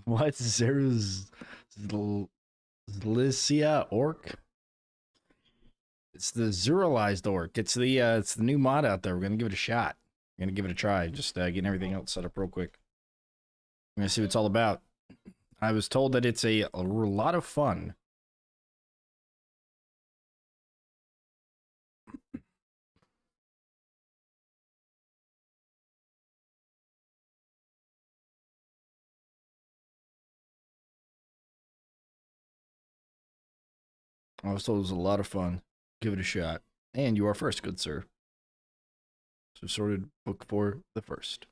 What's Xerulized Orc? It's the Xerulized Orc. It's the new mod out there. We're gonna give it a shot. We're gonna give it a try. Just getting everything else set up real quick. We're gonna see what it's all about. I was told that it's a lot of fun. I was told it was a lot of fun. Give it a shot. And you are first, good sir. So sorted book for the first.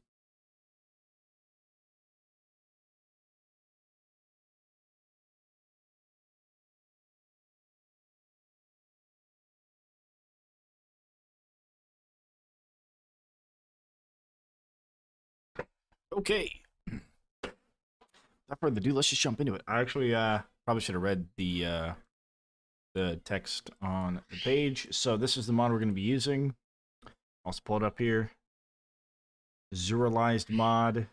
Okay. Without further ado, let's just jump into it. I actually probably should have read the text on the page. So this is the mod we're going to be using. I'll pull it up here. Xerulized mod.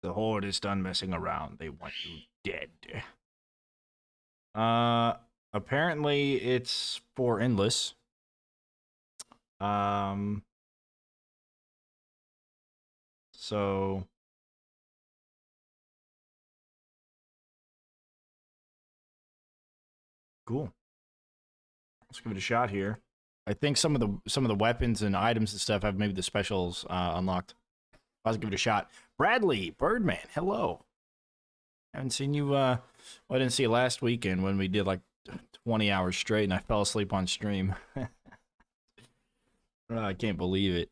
The Horde is done messing around. They want you dead. Apparently it's for endless. So cool. Let's give it a shot here. I think some of the weapons and items and stuff have maybe the specials unlocked. Let's give it a shot. Bradley, Birdman, hello. I haven't seen you. Well, I didn't see you last weekend when we did like 20 hours straight, and I fell asleep on stream. I can't believe it.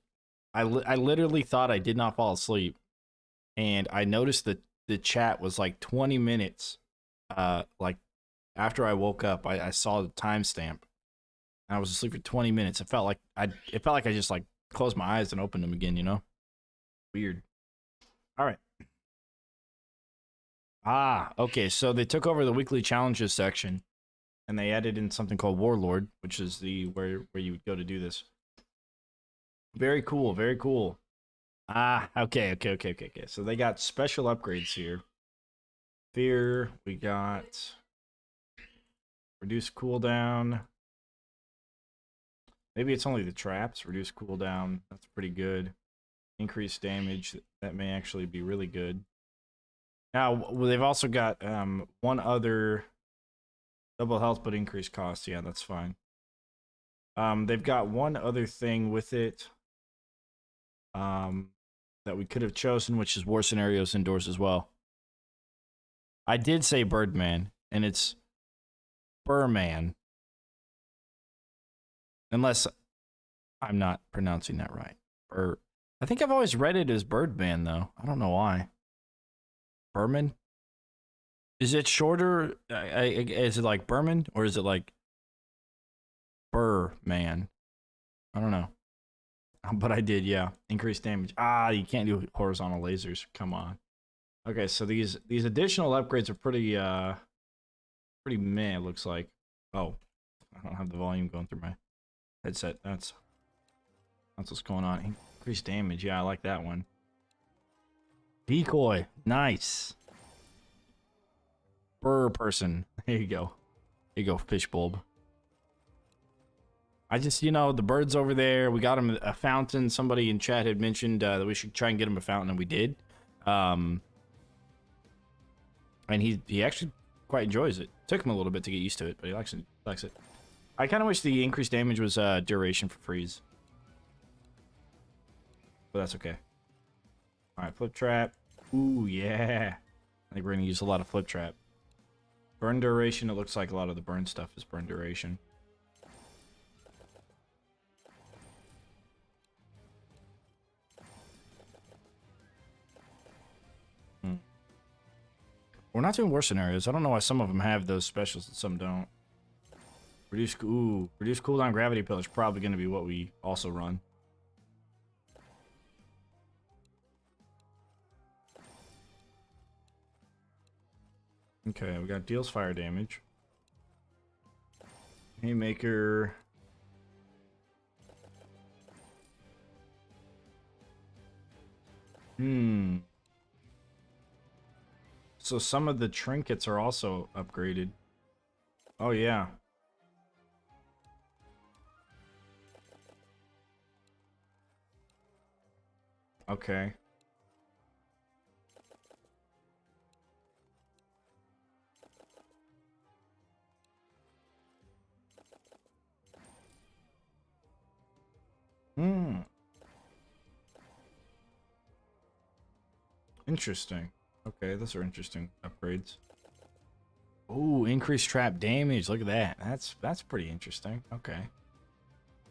I literally thought I did not fall asleep, and I noticed that the chat was like 20 minutes. Like after I woke up, I saw the timestamp. I was asleep for 20 minutes. It felt like I just like closed my eyes and opened them again, you know? Weird. All right. Okay. So they took over the weekly challenges section, and they added in something called Warlord, which is the where you would go to do this. Very cool. Very cool. Okay. So they got special upgrades here. Fear. We got reduce cooldown. Maybe it's only the traps. Reduce cooldown. That's pretty good. Increased damage. That may actually be really good. Now, they've also got one other double health but increased cost. Yeah, that's fine. They've got one other thing with it that we could have chosen, which is war scenarios indoors as well. I did say Birdman, and it's Burman. Unless I'm not pronouncing that right. I think I've always read it as Birdman, though. I don't know why. Berman? Is it shorter? Is it like Berman? Or is it like Burman? I don't know. But I did, yeah. Increased damage. You can't do horizontal lasers. Come on. Okay, so these additional upgrades are pretty meh, it looks like. Oh, I don't have the volume going through my headset. That's what's going on. Increased damage. Yeah, I like that one. Decoy. Nice. Burr person. There you go. Here you go, fish bulb. I just, the birds over there, we got him a fountain. Somebody in chat had mentioned that we should try and get him a fountain, and we did. And he actually quite enjoys it. Took him a little bit to get used to it, but he likes it. I kind of wish the increased damage was duration for freeze. But that's okay. Alright, flip trap. Ooh, yeah. I think we're going to use a lot of flip trap. Burn duration, it looks like a lot of the burn stuff is burn duration. We're not doing war scenarios. I don't know why some of them have those specials and some don't. Reduce cooldown gravity pill is probably going to be what we also run. Okay, we got deals fire damage. Haymaker. So some of the trinkets are also upgraded. Oh, yeah. Okay. Hmm. Interesting. Okay, those are interesting upgrades. Ooh, increased trap damage. Look at that. That's pretty interesting. Okay.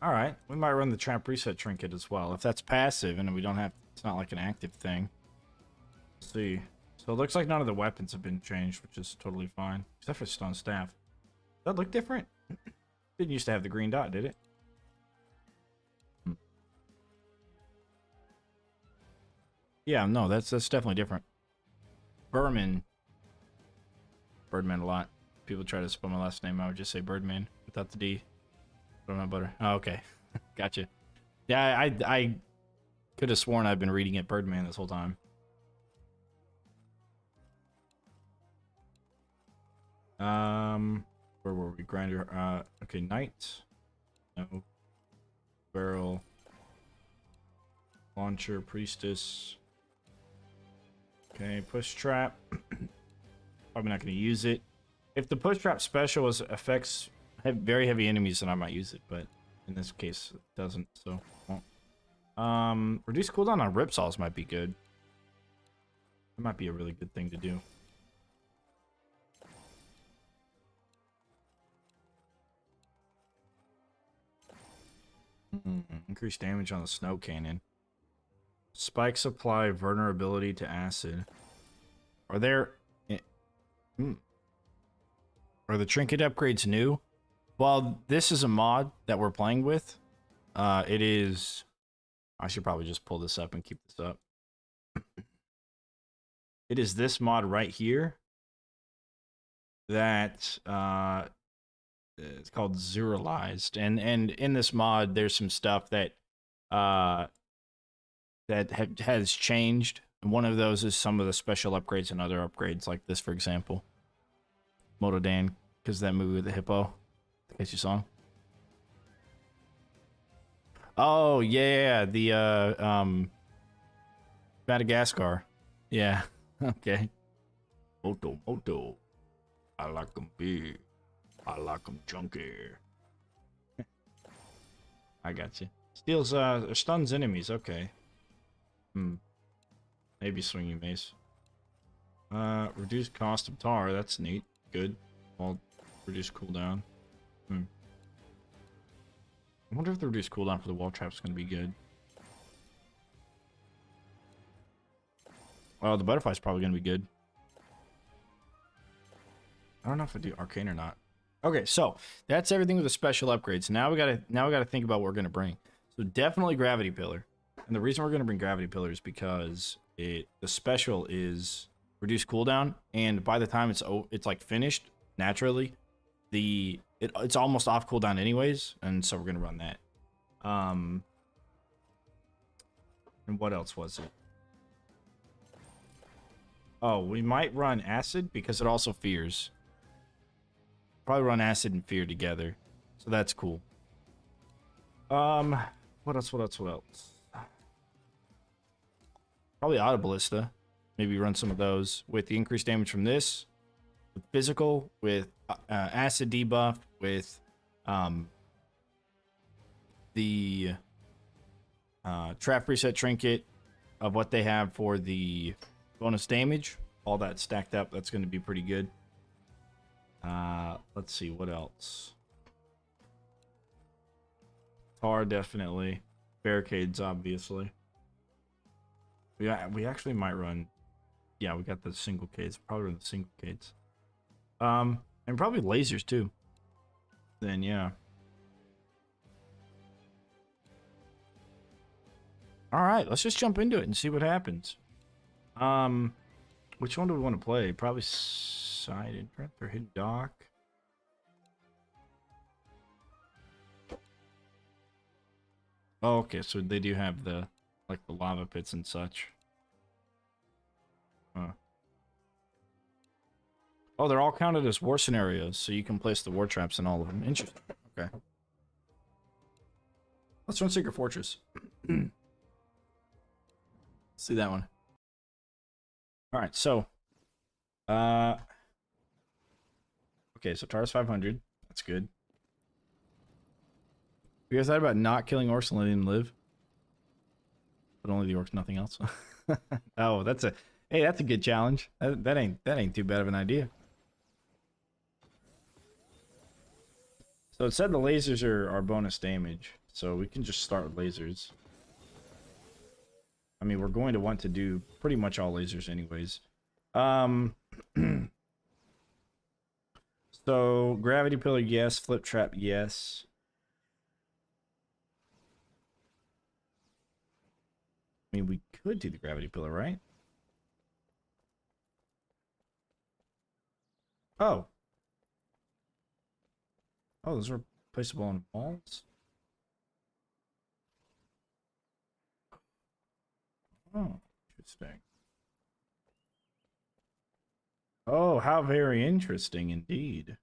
All right. We might run the trap reset trinket as well. If that's passive and we don't have, it's not like an active thing. Let's see. So it looks like none of the weapons have been changed, which is totally fine. Except for stone staff. Does that look different? Didn't used to have the green dot, did it? Hmm. Yeah, no, that's definitely different. Birdman a lot. People try to spell my last name. I would just say Birdman without the D. Don't know butter. Oh, okay. Gotcha. Yeah, I could have sworn I've been reading it Birdman this whole time. Where were we? Grinder. Okay, knight. No. Barrel. Launcher, priestess. Okay, push trap. Probably not going to use it. If the push trap special affects very heavy enemies, then I might use it. But in this case, it doesn't. So, won't. Reduce cooldown on ripsaws might be good. That might be a really good thing to do. Increase damage on the snow cannon. Spikes apply vulnerability to acid. Are there... Are the trinket upgrades new? Well, this is a mod that we're playing with. It is... I should probably just pull this up and keep this up. It is this mod right here that it's called Xerulized, and in this mod there's some stuff that has changed. One of those is some of the special upgrades and other upgrades, like this, for example. Motodan, because that movie with the hippo. The catchy song. Oh yeah, the Madagascar. Yeah. Okay. Moto. I like 'em big. I like 'em chunky. I got you. Steals or stuns enemies. Okay. Maybe swinging mace. Reduce cost of tar. That's neat. Good. I'll reduce cooldown. I wonder if the reduced cooldown for the wall trap is going to be good. Well, the butterfly's probably going to be good. I don't know if I do arcane or not. Okay, so that's everything with the special upgrades. Now we gotta think about what we're gonna bring. So definitely gravity pillar, and the reason we're gonna bring gravity pillar is because the special is reduced cooldown, and by the time it's like finished naturally, it's almost off cooldown anyways, and so we're gonna run that. And what else was it? Oh, we might run acid because it also fears. Probably run acid and fear together, so that's cool. What else? Probably auto ballista. Maybe run some of those with the increased damage from this, with physical, with acid debuff, with the trap reset trinket of what they have for the bonus damage. All that stacked up, that's going to be pretty good. Let's see, what else? Tar, definitely. Barricades, obviously. We actually might run... Yeah, we got the single cades. Probably run the single cades. And probably lasers, too. Then, yeah. Alright, let's just jump into it and see what happens. Which one do we want to play? Probably side entrance or hidden dock. Oh, okay, so they do have the like the lava pits and such. Huh. Oh, they're all counted as war scenarios, so you can place the war traps in all of them. Interesting. Okay. Let's run Secret Fortress. See that one. All right, so, okay, so Tara's 500. That's good. You guys thought about not killing orcs and letting them live? But only the orcs, nothing else. Oh, that's a good challenge. That ain't too bad of an idea. So it said the lasers are bonus damage, so we can just start with lasers. I mean, we're going to want to do pretty much all lasers anyways. So gravity pillar, yes. Flip trap, yes. I mean, we could do the gravity pillar, right? Oh. Oh, those are placeable on walls? Oh, interesting. Oh, how very interesting indeed.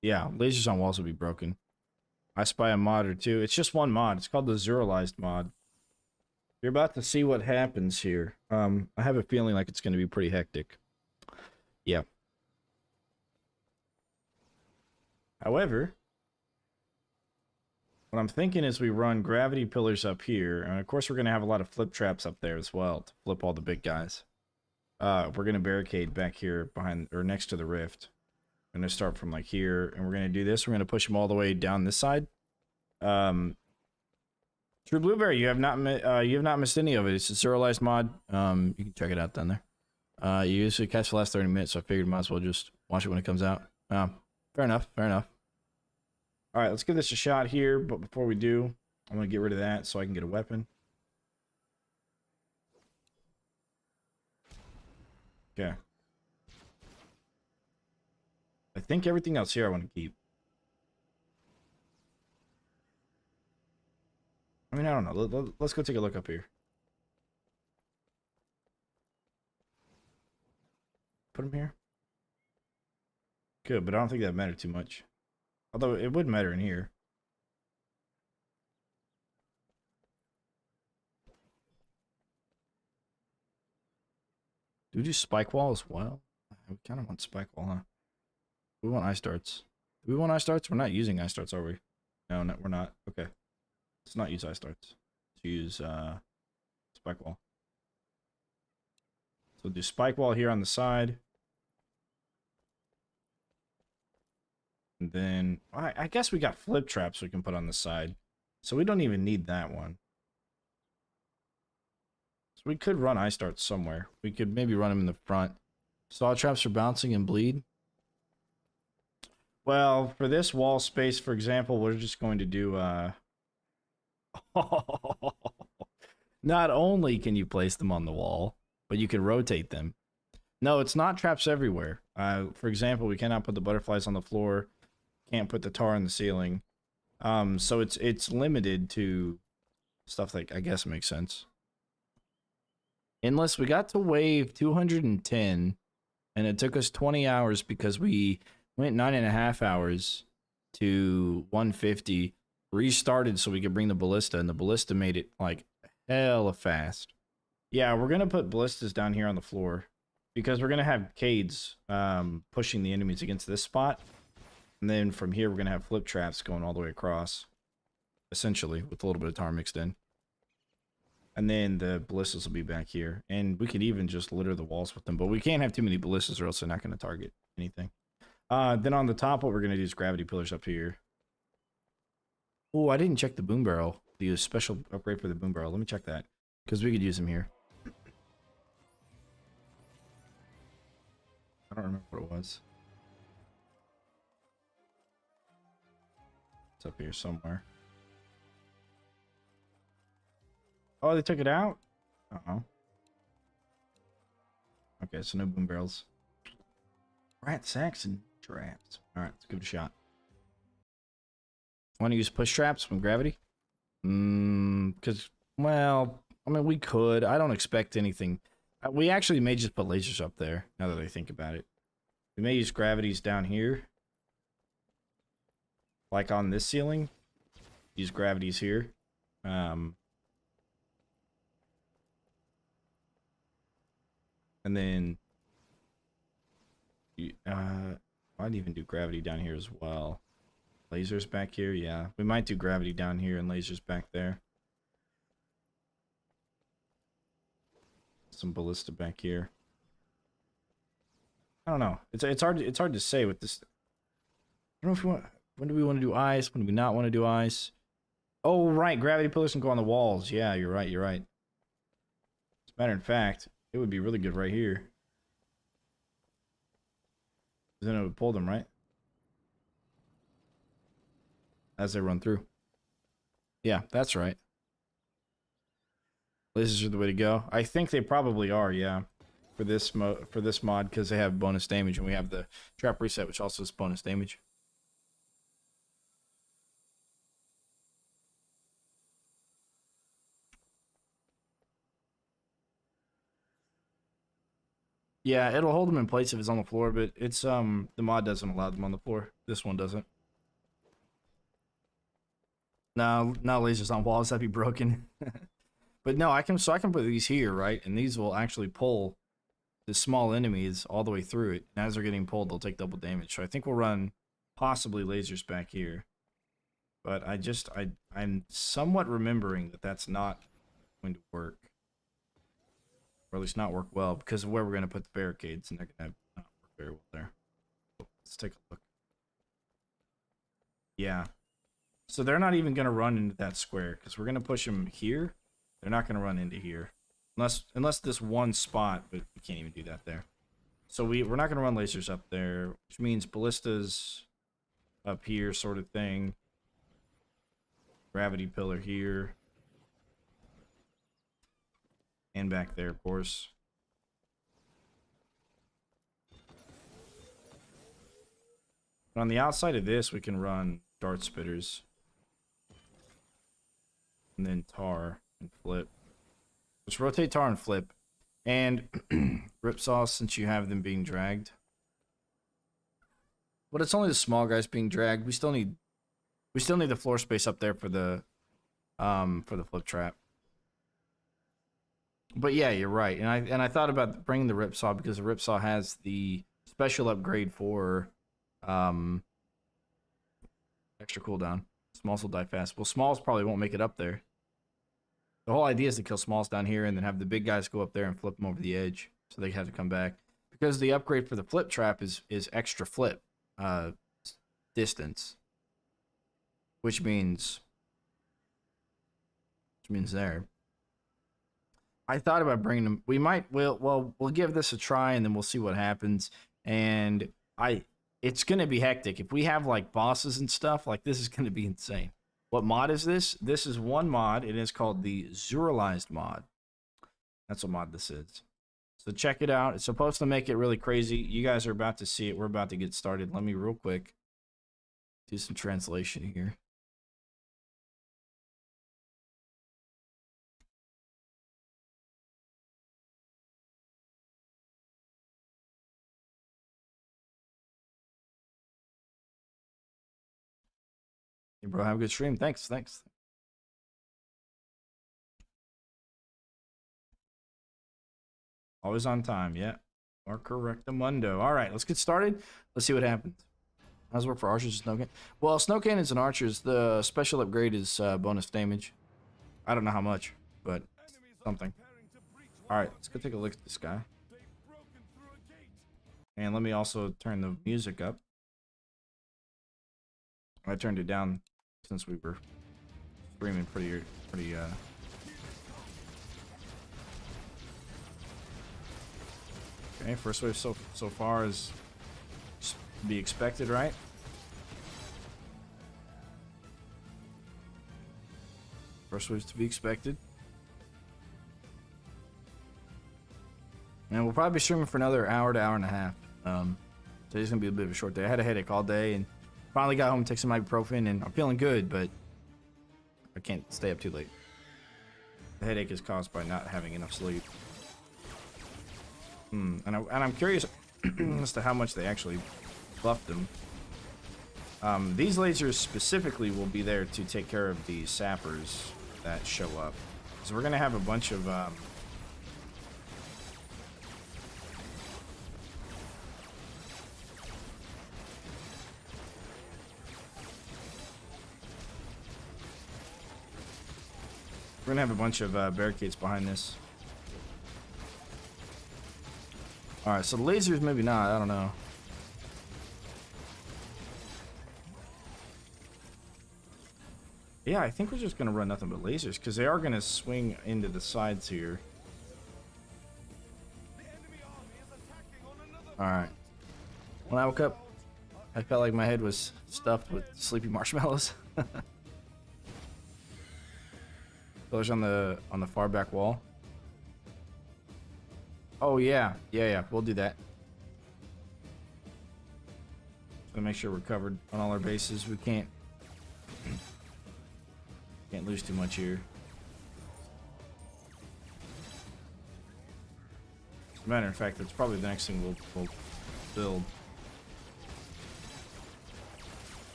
Yeah, lasers on walls will be broken. I spy a mod or two. It's just one mod. It's called the Xerulized mod. You're about to see what happens here. I have a feeling like it's going to be pretty hectic. Yeah. However, what I'm thinking is we run gravity pillars up here, and of course we're going to have a lot of flip traps up there as well to flip all the big guys. We're going to barricade back here behind or next to the rift. I'm going to start from like here, and we're going to do this. We're going to push them all the way down this side. True Blueberry, you have not missed any of it. It's a serialized mod. You can check it out down there. You usually catch the last 30 minutes, so I figured might as well just watch it when it comes out. Fair enough. Fair enough. All right, let's give this a shot here. But before we do, I'm gonna get rid of that so I can get a weapon. Okay. I think everything else here I want to keep. I mean, I don't know. Let's go take a look up here. Put them here. Good, but I don't think that mattered too much. Although it would matter in here. Do we do spike wall as well? We kind of want spike wall, huh? We want ice darts. Do we want ice darts? We're not using ice darts, are we? No, we're not. Okay. Let's not use ice darts. Let's use spike wall. So do spike wall here on the side. And then I guess we got flip traps we can put on the side. So we don't even need that one. So we could run ice darts somewhere. We could maybe run them in the front. Saw traps for bouncing and bleed. Well, for this wall space, for example, we're just going to do not only can you place them on the wall, but you can rotate them. No, it's not traps everywhere. For example, we cannot put the butterflies on the floor. Can't put the tar on the ceiling. So it's limited to stuff that I guess makes sense. Unless we got to wave 210, and it took us 20 hours because we went 9.5 hours to 150, restarted so we could bring the ballista, and the ballista made it like hella fast. Yeah, we're gonna put ballistas down here on the floor because we're gonna have Cades pushing the enemies against this spot. And then from here, we're going to have flip traps going all the way across, essentially, with a little bit of tar mixed in. And then the ballistas will be back here. And we could even just litter the walls with them. But we can't have too many ballistas or else they're not going to target anything. Then on the top, what we're going to do is gravity pillars up here. Oh, I didn't check the boom barrel. The special upgrade for the boom barrel. Let me check that. Because we could use them here. I don't remember what it was. It's up here somewhere. Oh, they took it out? Uh-oh. Okay, so no boom barrels. Rat sacks and traps. Alright, let's give it a shot. Want to use push traps from gravity? Because, well, I mean, we could. I don't expect anything. We actually may just put lasers up there, now that I think about it. We may use gravities down here. Like on this ceiling. Use gravities here. And then... I'd even do gravity down here as well. Lasers back here, yeah. We might do gravity down here and lasers back there. Some ballista back here. I don't know. It's hard to say with this. I don't know if we want. When do we want to do ice? When do we not want to do ice? Oh right, gravity pillars can go on the walls. Yeah, you're right. You're right. As a matter of fact, it would be really good right here. Then it would pull them, right? As they run through. Yeah, that's right. Lasers are the way to go. I think they probably are, yeah. For this mod, because they have bonus damage, and we have the trap reset, which also is bonus damage. Yeah, it'll hold them in place if it's on the floor, but it's the mod doesn't allow them on the floor. This one doesn't. No, not lasers on walls, that'd be broken. But no, I can put these here, right? And these will actually pull the small enemies all the way through it. And as they're getting pulled, they'll take double damage. So I think we'll run possibly lasers back here. But I'm somewhat remembering that that's not going to work. Or at least not work well because of where we're going to put the barricades. And they're going to not work very well there. Let's take a look. Yeah. So they're not even going to run into that square because we're going to push them here. They're not going to run into here. Unless this one spot, but we can't even do that there. So we're not going to run lasers up there, which means ballistas up here sort of thing. Gravity pillar here. And back there, of course. But on the outside of this, we can run dart spitters. And then tar and flip. Let's rotate tar and flip. And ripsaws, since you have them being dragged. But it's only the small guys being dragged. We still need the floor space up there for the flip trap. But yeah, you're right. And I thought about bringing the ripsaw because the ripsaw has the special upgrade for extra cooldown. Smalls will die fast. Well, smalls probably won't make it up there. The whole idea is to kill smalls down here and then have the big guys go up there and flip them over the edge so they have to come back. Because the upgrade for the flip trap is extra flip distance, which means there. I thought about bringing them. We'll give this a try and then we'll see what happens. And it's gonna be hectic if we have like bosses and stuff. Like this is gonna be insane. What mod is this? This is one mod. It is called the Xerulized mod. That's what mod this is. So check it out. It's supposed to make it really crazy. You guys are about to see it. We're about to get started. Let me real quick do some translation here. Hey, bro, have a good stream. Thanks. Always on time, yeah. Or correctamundo. All right, let's get started. Let's see what happens. How does it work for archers and snow cannon? Well, snow cannons and archers, the special upgrade is bonus damage. I don't know how much, but something. All right, let's go take a look at this guy. And let me also turn the music up. I turned it down since we were streaming pretty Okay, first wave so far is to be expected, right? First wave's to be expected. And we'll probably be streaming for another hour to hour and a half. Today's gonna be a bit of a short day. I had a headache all day, and Finally got home, took some ibuprofen, and I'm feeling good, but I can't stay up too late. The headache is caused by not having enough sleep. And I'm curious as to how much they actually buffed them. These lasers specifically will be there to take care of the sappers that show up. So we're gonna have a bunch of barricades behind this. Alright, so the lasers maybe not, I don't know. Yeah, I think we're just gonna run nothing but lasers, because they are gonna swing into the sides here. Alright. When I woke up, I felt like my head was stuffed with sleepy marshmallows. Those on the far back wall. Oh yeah, we'll do that. So make sure we're covered on all our bases. We can't lose too much here. As a matter of fact, that's probably the next thing we'll build.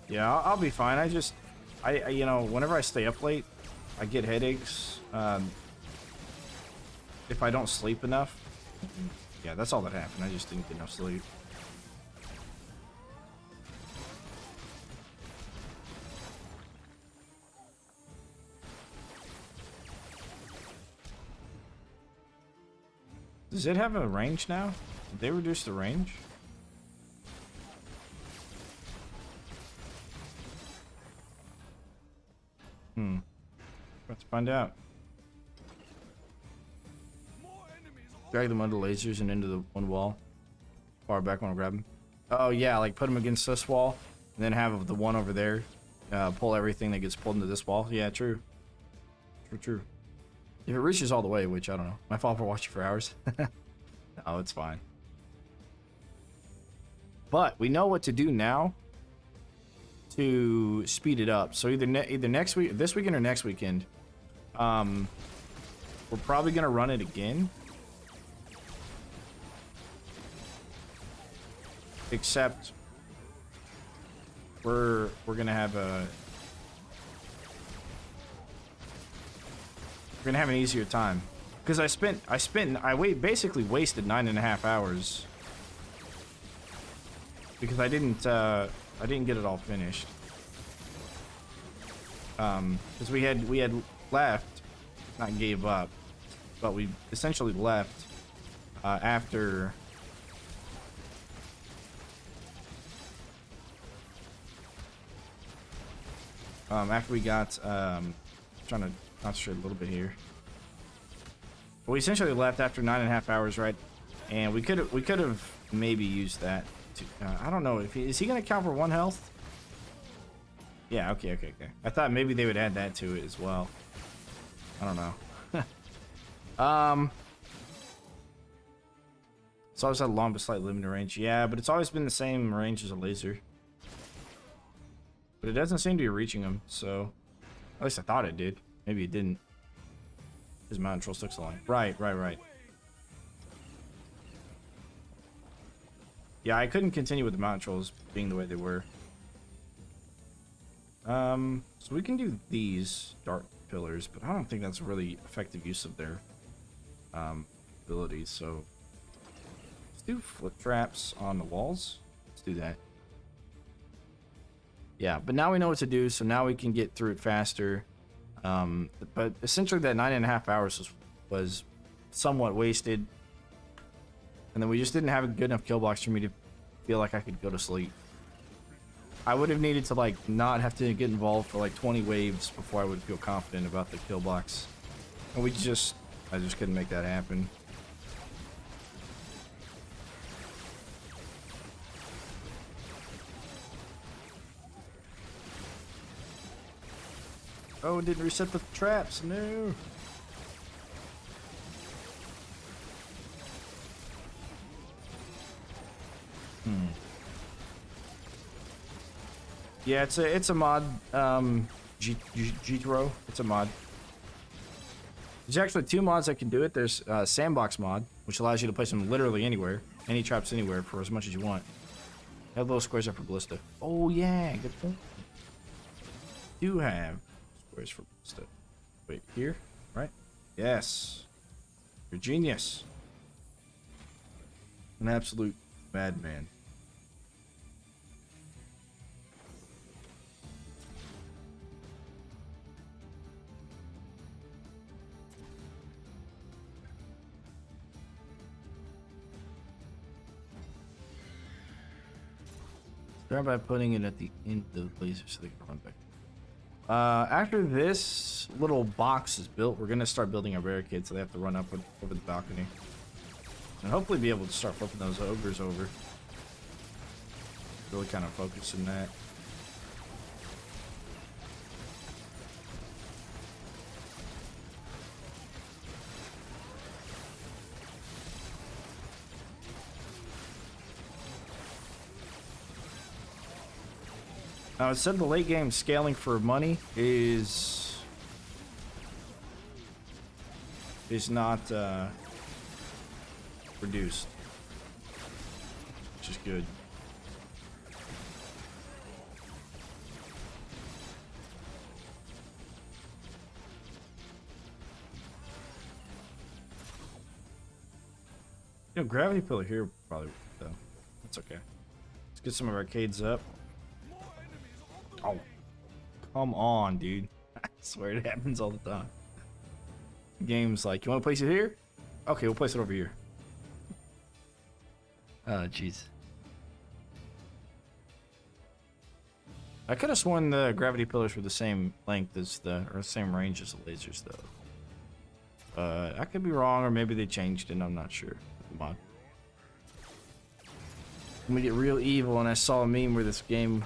Yeah, I'll be fine. I you know, whenever I stay up late, I get headaches. If I don't sleep enough. Yeah, that's all that happened. I just didn't get enough sleep. Does it have a range now? Did they reduce the range? Let's find out. Drag them under lasers and into the one wall. Far back when I grab them. Oh yeah, like put them against this wall, and then have the one over there pull everything that gets pulled into this wall. Yeah, true. True. If it reaches all the way, which I don't know. My fault for watching for hours. Oh, it's fine. But we know what to do now to speed it up. So either next week, this weekend or next weekend, we're probably gonna run it again. Except we're gonna have an easier time, because I basically wasted 9.5 hours because I didn't get it all finished. Because we had left, not gave up, but we essentially left after we got trying to concentrate a little bit here. But we essentially left after 9.5 hours, right? And we could have maybe used that to, I don't know if is he gonna count for 1 health? Yeah, okay. I thought maybe they would add that to it as well. I don't know. It's always had long but slight limited range. Yeah, but it's always been the same range as a laser. But it doesn't seem to be reaching them, so at least I thought it did. Maybe it didn't. His mountain troll took so long. Right. Yeah, I couldn't continue with the mountain trolls being the way they were. So we can do these dark pillars, but I don't think that's a really effective use of their abilities. So let's do flip traps on the walls. Let's do that. Yeah, but now we know what to do, so now we can get through it faster. But essentially that 9.5 hours was somewhat wasted. And then we just didn't have a good enough kill box for me to feel like I could go to sleep. I would have needed to like not have to get involved for like 20 waves before I would feel confident about the kill box. And I just couldn't make that happen. Oh, it didn't reset the traps. No. Yeah, it's a mod. G-Throw. It's a mod. There's actually 2 mods that can do it. There's Sandbox mod, which allows you to place them literally anywhere, any traps anywhere for as much as you want. Have little squares up for ballista. Oh yeah, good point. Do have squares for ballista. Wait, here, right? Yes. You're a genius. An absolute madman. Start by putting it at the end of the laser so they can run back. After this little box is built, we're gonna start building our barricade so they have to run up over the balcony. And hopefully be able to start flipping those ogres over. Really kind of focus on that. Now, instead of the late game scaling for money is not reduced, which is good. You know, gravity pillar here probably though. That's okay. Let's get some of our arcades up. Oh, come on, dude. I swear it happens all the time. Game's like, you want to place it here? Okay, we'll place it over here. Oh, jeez. I could have sworn the gravity pillars were the same length as or same range as the lasers, though. I could be wrong, or maybe they changed it, I'm not sure. Come on. Let me get real evil, and I saw a meme where this game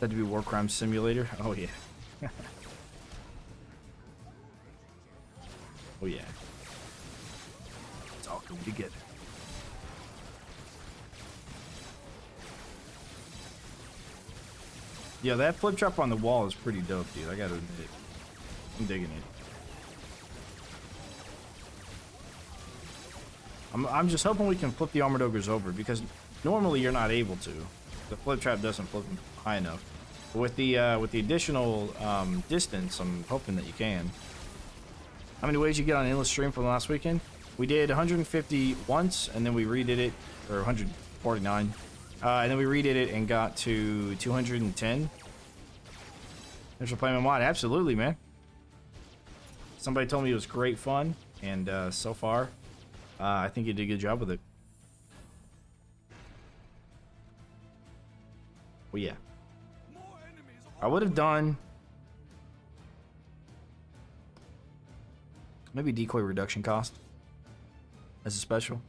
had to be War Crime Simulator. Oh yeah. Oh yeah. It's all coming together. Yeah, that flip trap on the wall is pretty dope, dude. I gotta admit it. I'm digging it. I'm just hoping we can flip the armored ogres over, because normally you're not able to. The flip trap doesn't flip them high enough. But with the additional distance, I'm hoping that you can. How many ways you get on endless stream from last weekend? We did 150 once, and then we redid it, or 149, and then we redid it and got to 210. Thanks for playing my mod. Absolutely, man. Somebody told me it was great fun, and so far, I think you did a good job with it. Well, yeah. I would have done maybe decoy reduction cost as a special.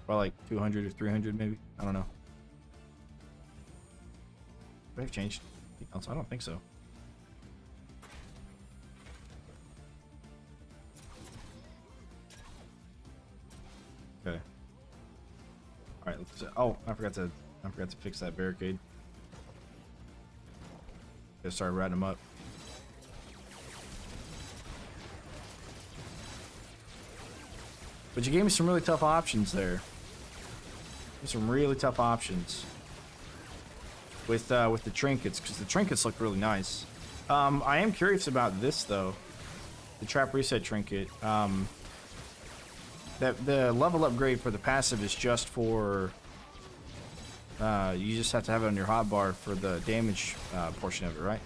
Probably like 200 or 300 maybe. I don't know. They've changed anything else? I don't think so. Okay. All right. Let's. Oh, I forgot to fix that barricade. Gotta start riding them up. But you gave me some really tough options there. Some really tough options with the trinkets, because the trinkets look really nice. I am curious about this though, the trap reset trinket. That the level upgrade for the passive is just for. You just have to have it on your hotbar for the damage portion of it, right?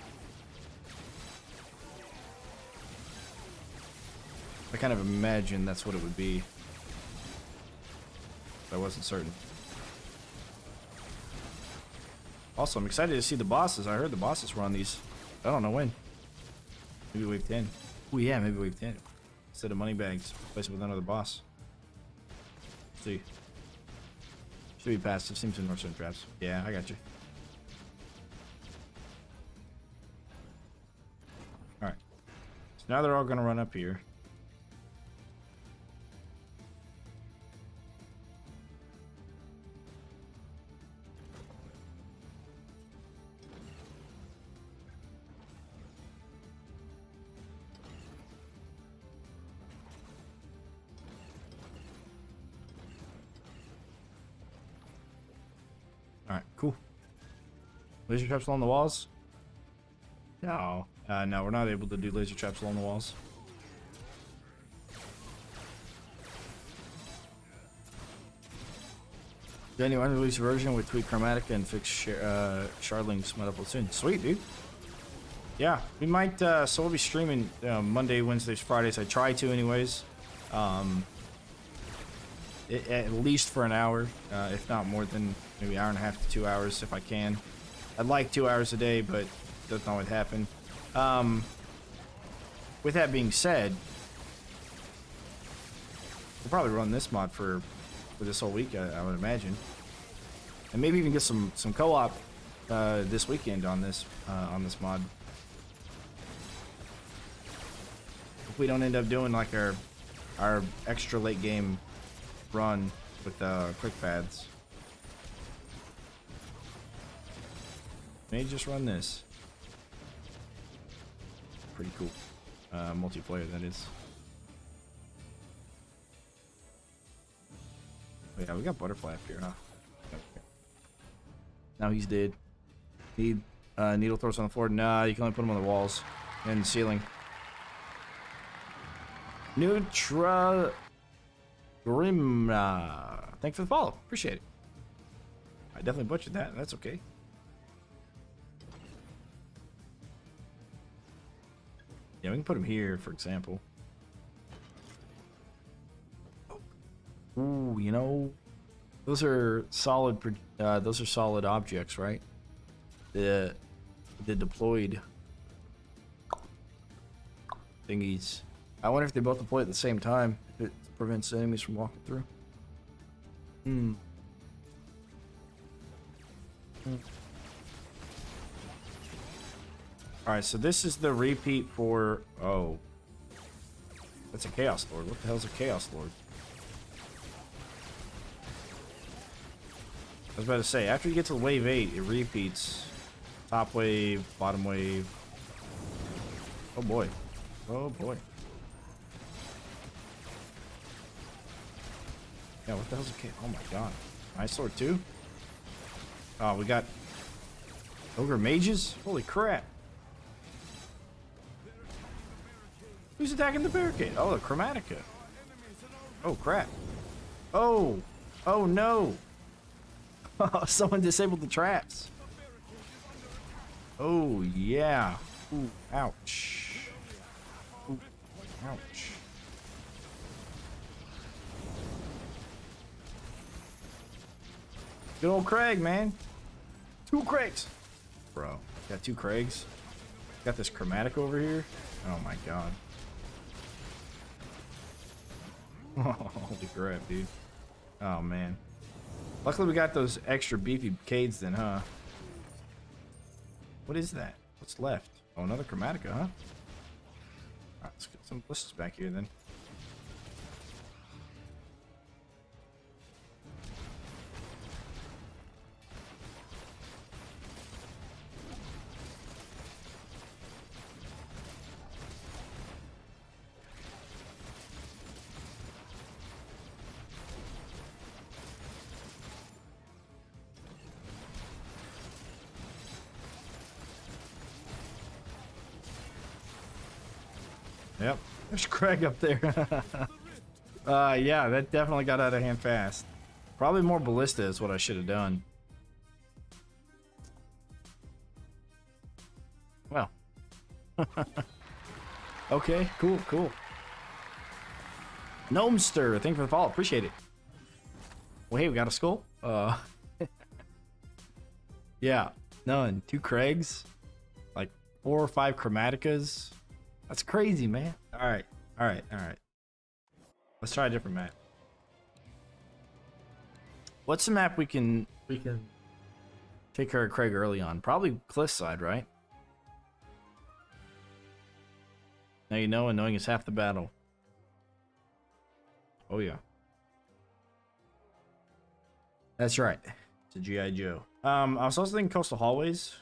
I kind of imagine that's what it would be. But I wasn't certain. Also, I'm excited to see the bosses. I heard the bosses were on these. I don't know when. Maybe wave 10. Oh yeah, maybe wave 10. Instead of money bags, replace it with another boss. Let's see. Should be passive. Seems to ignore certain traps. Yeah, I got you. Alright. So now they're all going to run up here. Alright, cool. Laser traps along the walls? No. No, we're not able to do laser traps along the walls. Then you unreleased version with tweak chromatica and fix shardlings met up with soon. Sweet, dude. Yeah, we might, so we'll be streaming Monday, Wednesdays, Fridays. I try to anyways. At least for an hour, if not more than maybe hour and a half to 2 hours if I can. I'd like 2 hours a day, but it doesn't always happen. With that being said, we'll probably run this mod for this whole week, I would imagine, and maybe even get some co-op this weekend on this mod. If we don't end up doing like our extra late game run with quick pads, may just run this. Pretty cool. Multiplayer, that is. Oh, yeah, we got Butterfly up here, huh? Okay. Now he's dead. Need needle throws on the floor. Nah, you can only put them on the walls and the ceiling. Nutra Grimna. Thanks for the follow. Appreciate it. I definitely butchered that. That's okay. Yeah, we can put him here, for example. Ooh, you know, those are solid objects, right? The deployed thingies. I wonder if they both deploy at the same time. If it prevents enemies from walking through. Alright, so this is the repeat for... Oh. That's a Chaos Lord. What the hell is a Chaos Lord? I was about to say, after you get to wave 8, it repeats. Top wave, bottom wave. Oh boy. Oh boy. Yeah, what the hell's a Chaos? Oh my god. Ice Sword too? Oh, we got Ogre Mages? Holy crap. Who's attacking the barricade? Oh, the Chromatica. Oh, crap. Oh. Oh, no. Someone disabled the traps. Oh, yeah. Ooh, ouch. Ooh, ouch. Good old Craig, man. 2 Craigs. Bro, got 2 Craigs. Got this Chromatic over here. Oh, my God. Oh, holy crap, dude. Oh, man. Luckily, we got those extra beefy Cades then, huh? What is that? What's left? Oh, another Chromatica, huh? Alright, let's get some ballistas back here then. Yep, there's Craig up there. Yeah, that definitely got out of hand fast. Probably more ballista is what I should have done. Well. Okay, cool, cool. Gnomester, thank you for the follow, appreciate it. Well, hey, we got a skull. Yeah, none. 2 Craigs, like 4 or 5 Chromaticas. That's crazy, man. All right, all right, all right. Let's try a different map. What's the map we can take care of Craig early on? Probably Cliffside, right? Now you know, and knowing is half the battle. Oh yeah. That's right. It's a G.I. Joe. I was also thinking Coastal Hallways,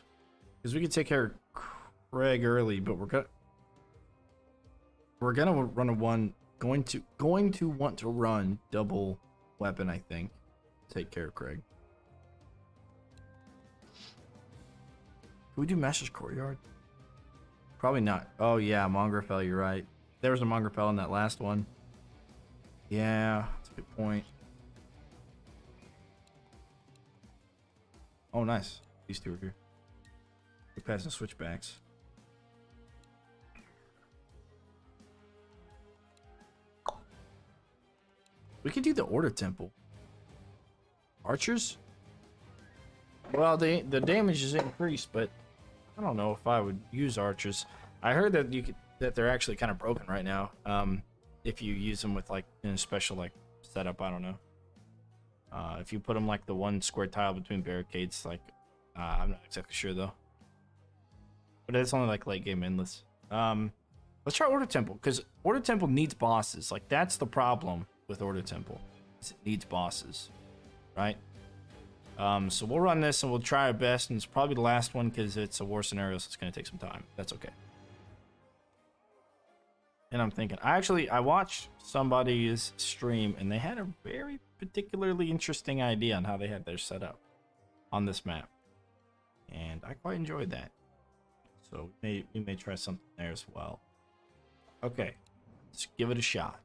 because we could take care of Craig early, but we're gonna run a going to want to run double weapon, I think. Take care of Craig. Can we do Master's Courtyard? Probably not. Oh yeah, Mongrel, you're right. There was a Mongrel in that last one. Yeah, that's a good point. Oh, nice. These two are here. We're passing switchbacks. We could do the Order Temple. Archers? Well, the damage is increased, but I don't know if I would use archers. I heard that that they're actually kind of broken right now. If you use them with like in a special like setup, I don't know. If you put them like the one square tile between barricades, like I'm not exactly sure though. But it's only like late game endless. Let's try Order Temple because Order Temple needs bosses. Like that's the problem with Order Temple. Is it needs bosses, right? So we'll run this and we'll try our best, and it's probably the last one because it's a war scenario, so it's gonna take some time. That's okay. And I'm thinking, I watched somebody's stream and they had a very particularly interesting idea on how they had their setup on this map, and I quite enjoyed that. So we may try something there as well. Okay, let's give it a shot.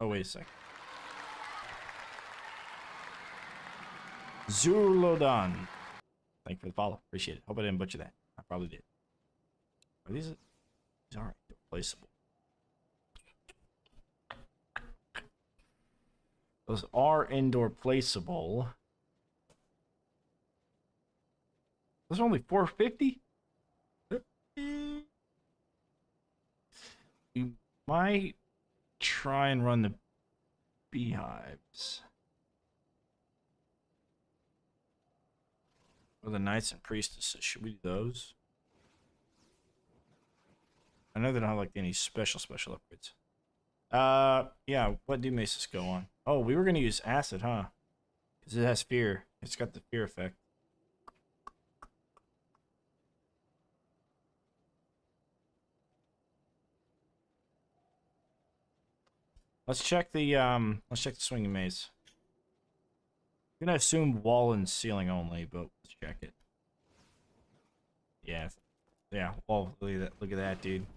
Oh, wait a second. Zurlodan. Thank you for the follow. Appreciate it. Hope I didn't butcher that. I probably did. Are these alright, they're replaceable. Those are indoor placeable. Those are only 450? We might try and run the beehives. Or the knights and priestesses. Should we do those? I know they don't have like any special upgrades. Yeah, what do maces go on? Oh, we were gonna use acid, huh? Because it has fear. It's got the fear effect. Let's check the swinging maze. I'm gonna assume wall and ceiling only, but let's check it. Yeah. Yeah, wall, look at that, dude.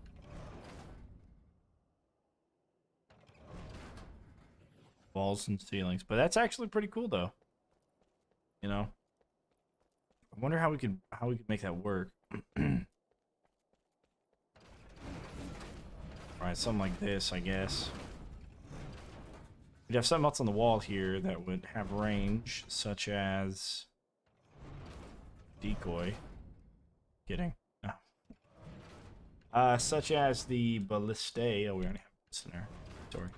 Walls and ceilings. But that's actually pretty cool though. You know? I wonder how we could make that work. Alright, something like this, I guess. We'd have something else on the wall here that would have range, such as decoy. Kidding. No. Such as the ballista. Oh, we already have this in there. Sorry.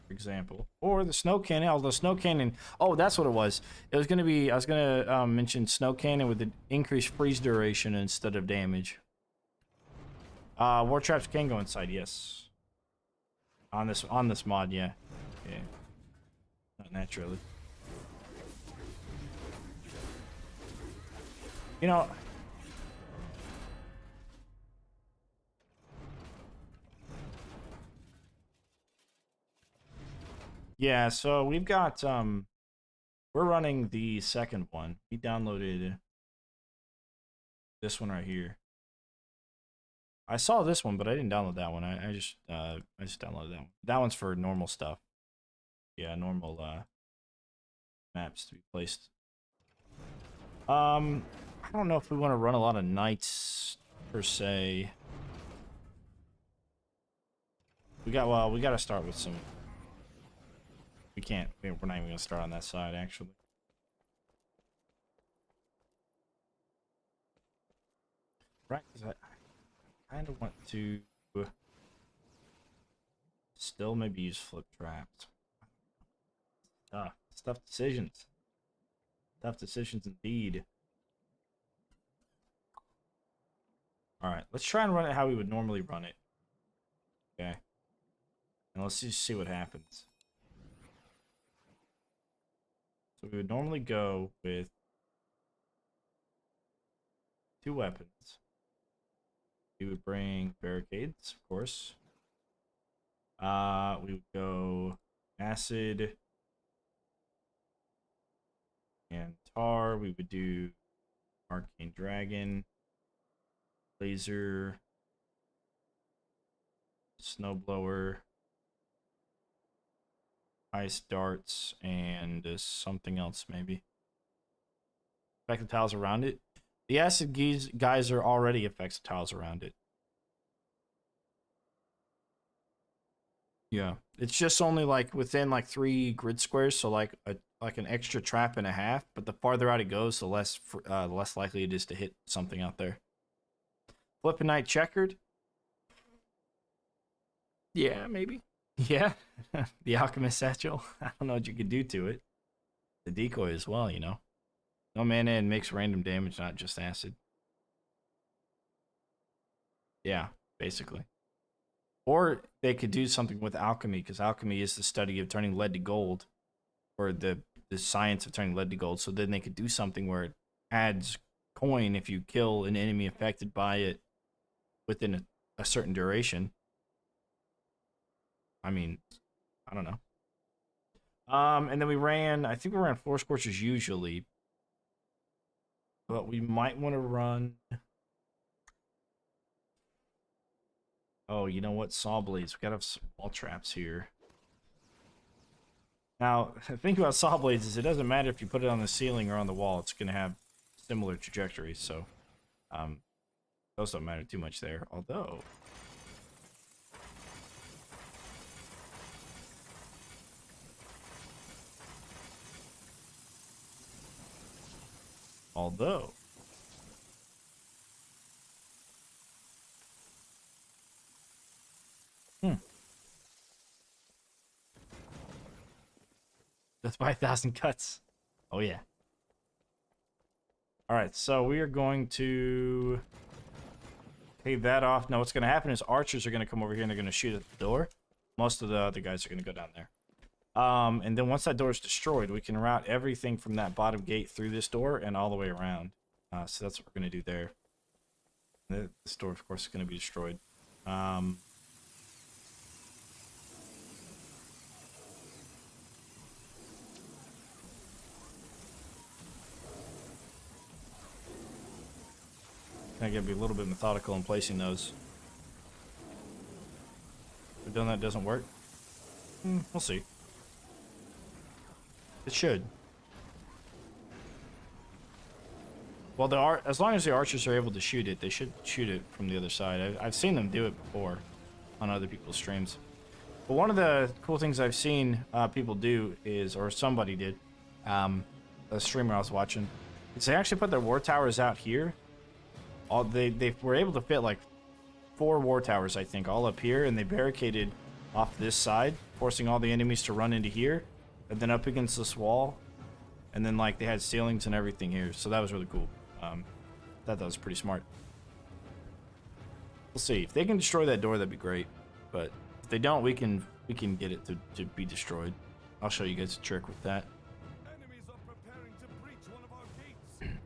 For example, or the snow cannon. Although snow cannon. Oh, that's what it was. It was gonna be. I was gonna mention snow cannon with the increased freeze duration instead of damage. War traps can go inside. Yes. On this mod, yeah. Yeah. Not naturally. You know. Yeah, so we've got we're running the second one. We downloaded this one right here. I saw this one, but I didn't download that one. I just downloaded that one. That one's for normal stuff. Yeah, normal maps to be placed. I don't know if we want to run a lot of knights per se. We got to start with some. We can't. We're not even gonna start on that side actually. Right, because I kind of want to still maybe use flip traps. Tough decisions. Tough decisions indeed. Alright, let's try and run it how we would normally run it. Okay. And let's just see what happens. So we would normally go with 2 weapons. We would bring barricades, of course. We would go acid and tar. We would do arcane dragon, laser, snowblower, ice darts, and something else maybe. Affect the tiles around it. The acid geyser already affects the tiles around it. Yeah, it's just only like within like 3 grid squares, so like an extra trap and a half. But the farther out it goes, the less likely it is to hit something out there. Flippin' Knight checkered. Yeah, maybe. Yeah, the alchemist satchel. I don't know what you could do to it. The decoy as well, you know. No mana and makes random damage, not just acid. Yeah, basically. Or they could do something with alchemy, because alchemy is the study of turning lead to gold, or the science of turning lead to gold. So then they could do something where it adds coin if you kill an enemy affected by it within a certain duration. I mean, I don't know. And then I think we ran Floor Scorchers usually, but we might want to run. Oh, you know what? Saw blades. We gotta have some wall traps here. Now, the thing about saw blades is it doesn't matter if you put it on the ceiling or on the wall. It's gonna have similar trajectories. So, those don't matter too much there. Although, death by 1,000 cuts. Oh yeah. All right, so we are going to pay that off. Now, what's going to happen is archers are going to come over here and they're going to shoot at the door. Most of the other guys are going to go down there. And then once that door is destroyed, we can route everything from that bottom gate through this door and all the way around. So that's what we're going to do there. This door, of course, is going to be destroyed. I gotta be a little bit methodical in placing those. If doing that doesn't work, we'll see. It should. Well, as long as the archers are able to shoot it, they should shoot it from the other side. I've seen them do it before on other people's streams. But one of the cool things I've seen people do is, or somebody did, a streamer I was watching, is they actually put their war towers out here. They were able to fit like 4 war towers, I think, all up here, and they barricaded off this side, forcing all the enemies to run into here, and then up against this wall, and then like they had ceilings and everything here, so that was really cool. Thought that was pretty smart. We'll see if they can destroy that door. That'd be great, but if they don't, we can get it to be destroyed. I'll show you guys a trick with that. Enemies are preparing to breach one of our gates.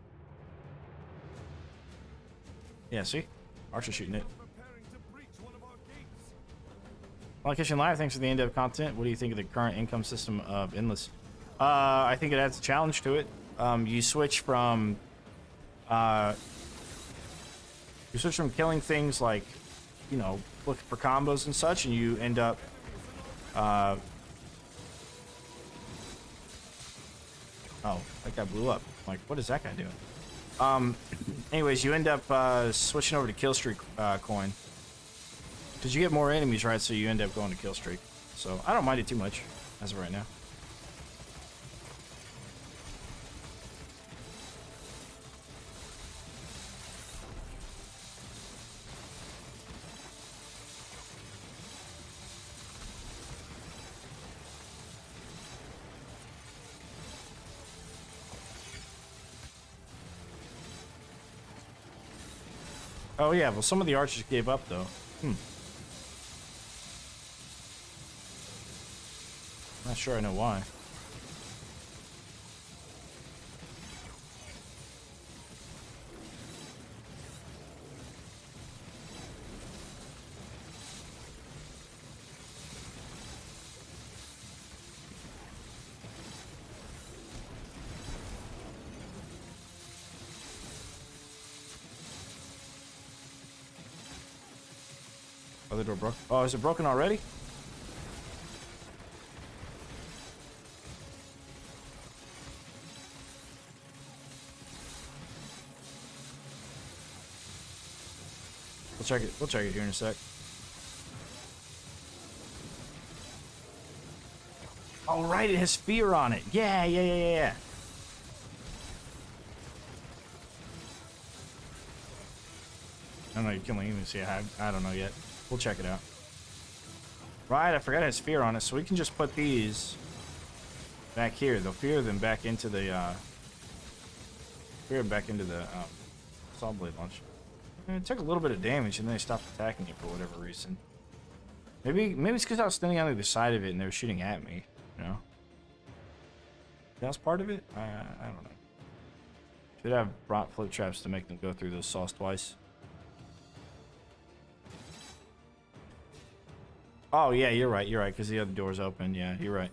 Yeah, see? Archer shooting it. Preparing to breach one of our gates. Well, Kitchen Live, thanks for the in-depth content. What do you think of the current income system of Endless? I think it adds a challenge to it. You switch from killing things like, you know, looking for combos and such, and you end up oh, that guy blew up. Like, what is that guy doing? Anyways, you end up switching over to kill streak coin, because you get more enemies, right? So you end up going to kill streak. So I don't mind it too much as of right now. Oh yeah, well some of the archers gave up though. Not sure I know why. Other door broke. Oh, is it broken already? We'll check it. We'll check it here in a sec. Oh, right, it has fear on it. Yeah. I don't know, you can't even see it. I don't know yet. We'll check it out. Right, I forgot it has fear on it, so we can just put these back here. They'll fear them back into the, saw blade launch. And it took a little bit of damage, and then they stopped attacking it for whatever reason. Maybe it's because I was standing on the other side of it, and they were shooting at me, you know? That was part of it? I don't know. Should have brought flip traps to make them go through those saws twice. Oh yeah, you're right, because the other door's open. Yeah, you're right.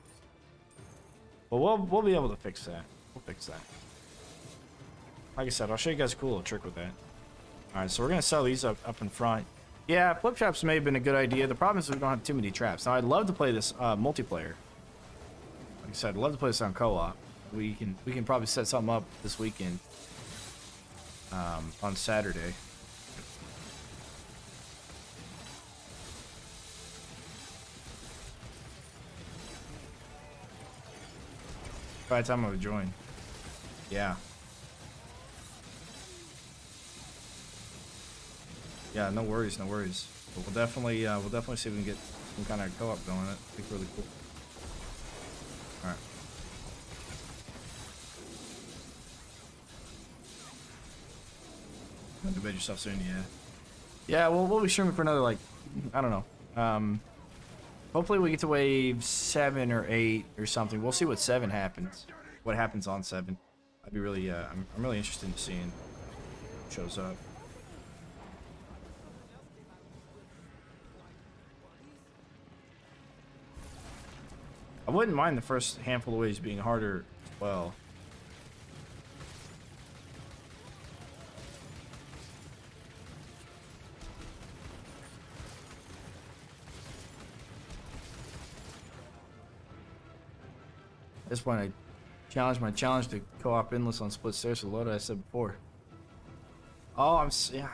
Well, we'll be able to fix that. We'll fix that. Like I said, I'll show you guys a cool little trick with that. Alright, so we're gonna sell these up in front. Yeah, flip traps may have been a good idea. The problem is we don't have too many traps. Now I'd love to play this multiplayer. Like I said, I'd love to play this on co-op. We can probably set something up this weekend. On Saturday. By the time I would join. Yeah. Yeah, no worries. But we'll definitely see if we can get some kind of co-op going. That'd be really cool. Alright. To bed yourself soon, yeah. Yeah, well, we'll be streaming for another, like, I don't know. Hopefully we get to wave 7 or 8 or something. We'll see what 7 happens. What happens on 7. I'd be really, I'm really interested in seeing what shows up. I wouldn't mind the first handful of waves being harder as well. At this point, I challenge my challenge to co-op endless on split stairs with Loda, I said before. Oh, yeah.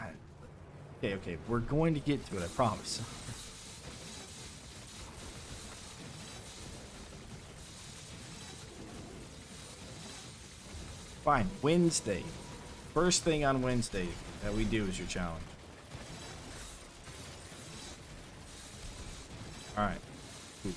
Okay, we're going to get to it, I promise. Fine, Wednesday. First thing on Wednesday that we do is your challenge. Alright. Cool.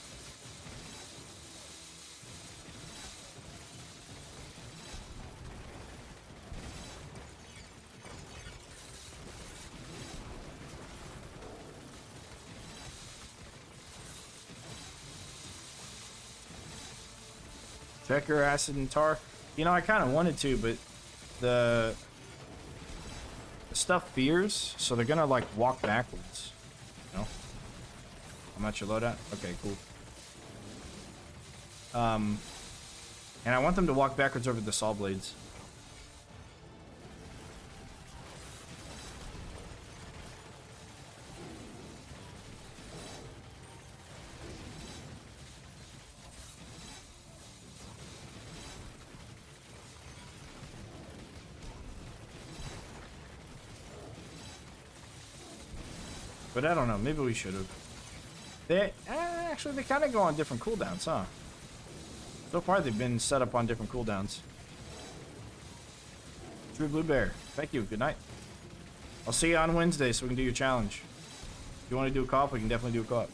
Checker, acid, and tar. You know, I kind of wanted to, but the stuff fears, so they're gonna like walk backwards. You know? I'm not your loadout. Okay, cool. And I want them to walk backwards over the saw blades. But I don't know, maybe we should have. They actually, they kind of go on different cooldowns, huh? So far they've been set up on different cooldowns. True Blue Bear, thank you, good night. I'll see you on Wednesday so we can do your challenge. If you want to do a co-op, we can definitely do a co-op.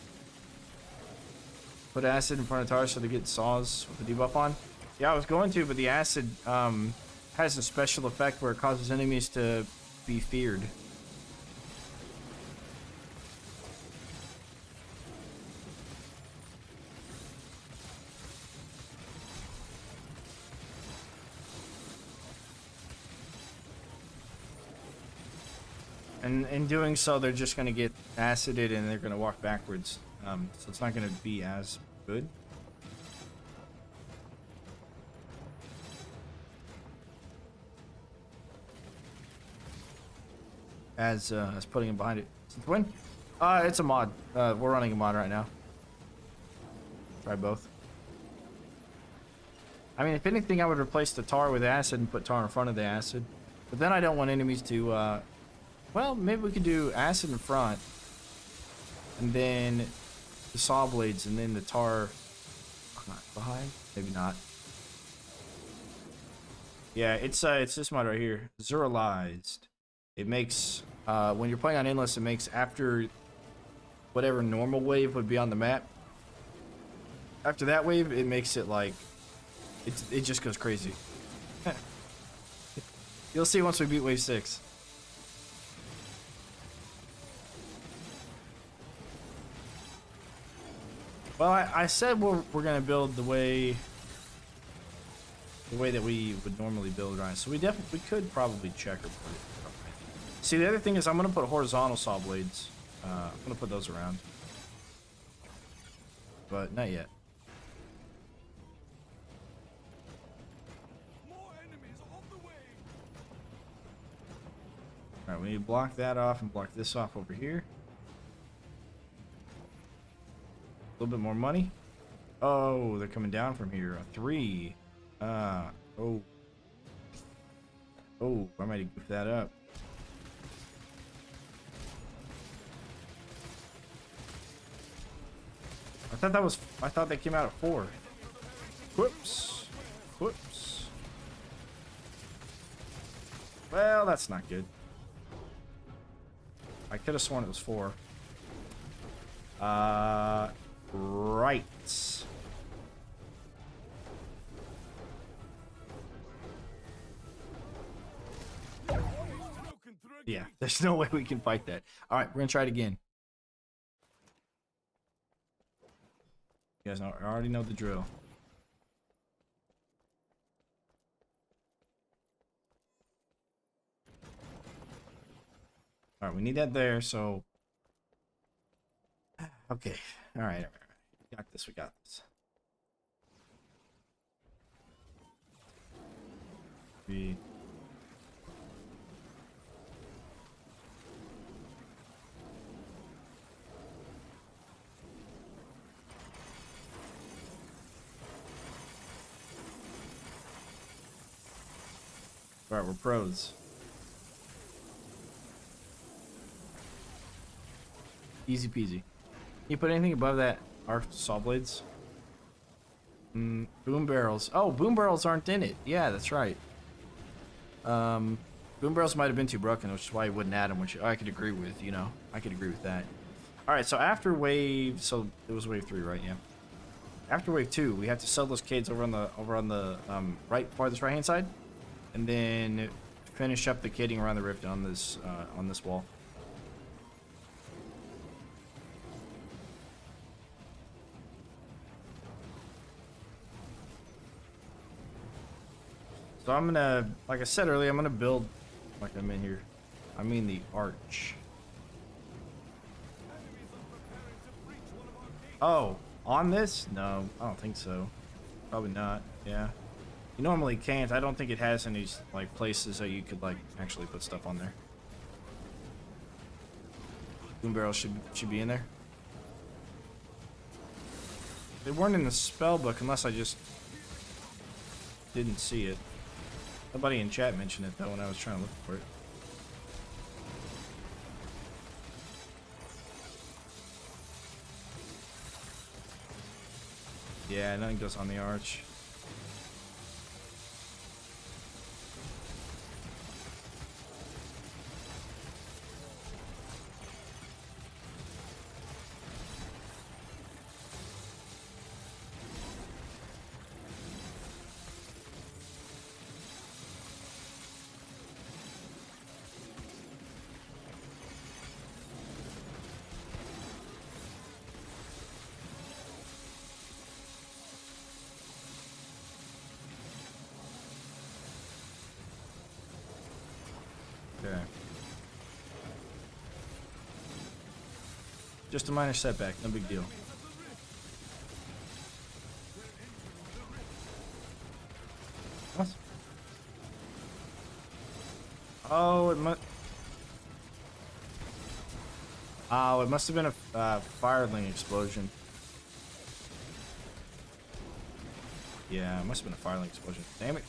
Put acid in front of tar so they get saws with the debuff on. Yeah, I was going to, but the acid has a special effect where it causes enemies to be feared. And in doing so, they're just going to get acided and they're going to walk backwards. So it's not going to be as good. As putting him behind it. Since when? It's a mod. We're running a mod right now. Try both. I mean, if anything, I would replace the tar with acid and put tar in front of the acid. But then I don't want enemies to, well, maybe we could do acid in front. And then the saw blades and then the tar behind. Maybe not. Yeah, it's this mod right here. Xerulized. It makes, when you're playing on Endless, it makes after whatever normal wave would be on the map. After that wave, it makes it like, it just goes crazy. You'll see once we beat wave 6. Well, I said we're gonna build the way that we would normally build, right? So we could probably checkerboard it. See, the other thing is I'm gonna put horizontal saw blades. I'm gonna put those around, but not yet. All right, we need to block that off and block this off over here. A little bit more money. Oh, they're coming down from here. A 3. Oh. Oh, I might have goofed that up. I thought they came out at 4. Whoops. Whoops. Well, that's not good. I could have sworn it was 4. Right. Yeah, there's no way we can fight that. All right, we're gonna try it again. You guys already know the drill. All right, we need that there, so... Okay, all right. We got this, we got this. We... All right, we're pros. Easy peasy. Can you put anything above that? Our saw blades? Boom barrels. Oh, boom barrels aren't in it. Yeah, that's right. Boom barrels might have been too broken, which is why you wouldn't add them, which I could agree with, you know. I could agree with that. Alright, so after wave... So, it was wave 3, right? Yeah. After wave 2, we have to sell those kids over on the right, farthest right-hand side. And then finish up the kidding around the rift on this wall. So I'm gonna, like I said earlier, I'm gonna build like I'm in here. I mean the arch. Oh, on this? No, I don't think so. Probably not. Yeah. You normally can't. I don't think it has any like places that you could like actually put stuff on there. Boom barrels should be in there. They weren't in the spell book unless I just didn't see it. Nobody in chat mentioned it though when I was trying to look for it. Yeah, nothing goes on the arch. Okay. Just a minor setback, no big deal. What? Oh, it must... Oh, it must have been a fireling explosion. Yeah, it must have been a fireling explosion. Damn it.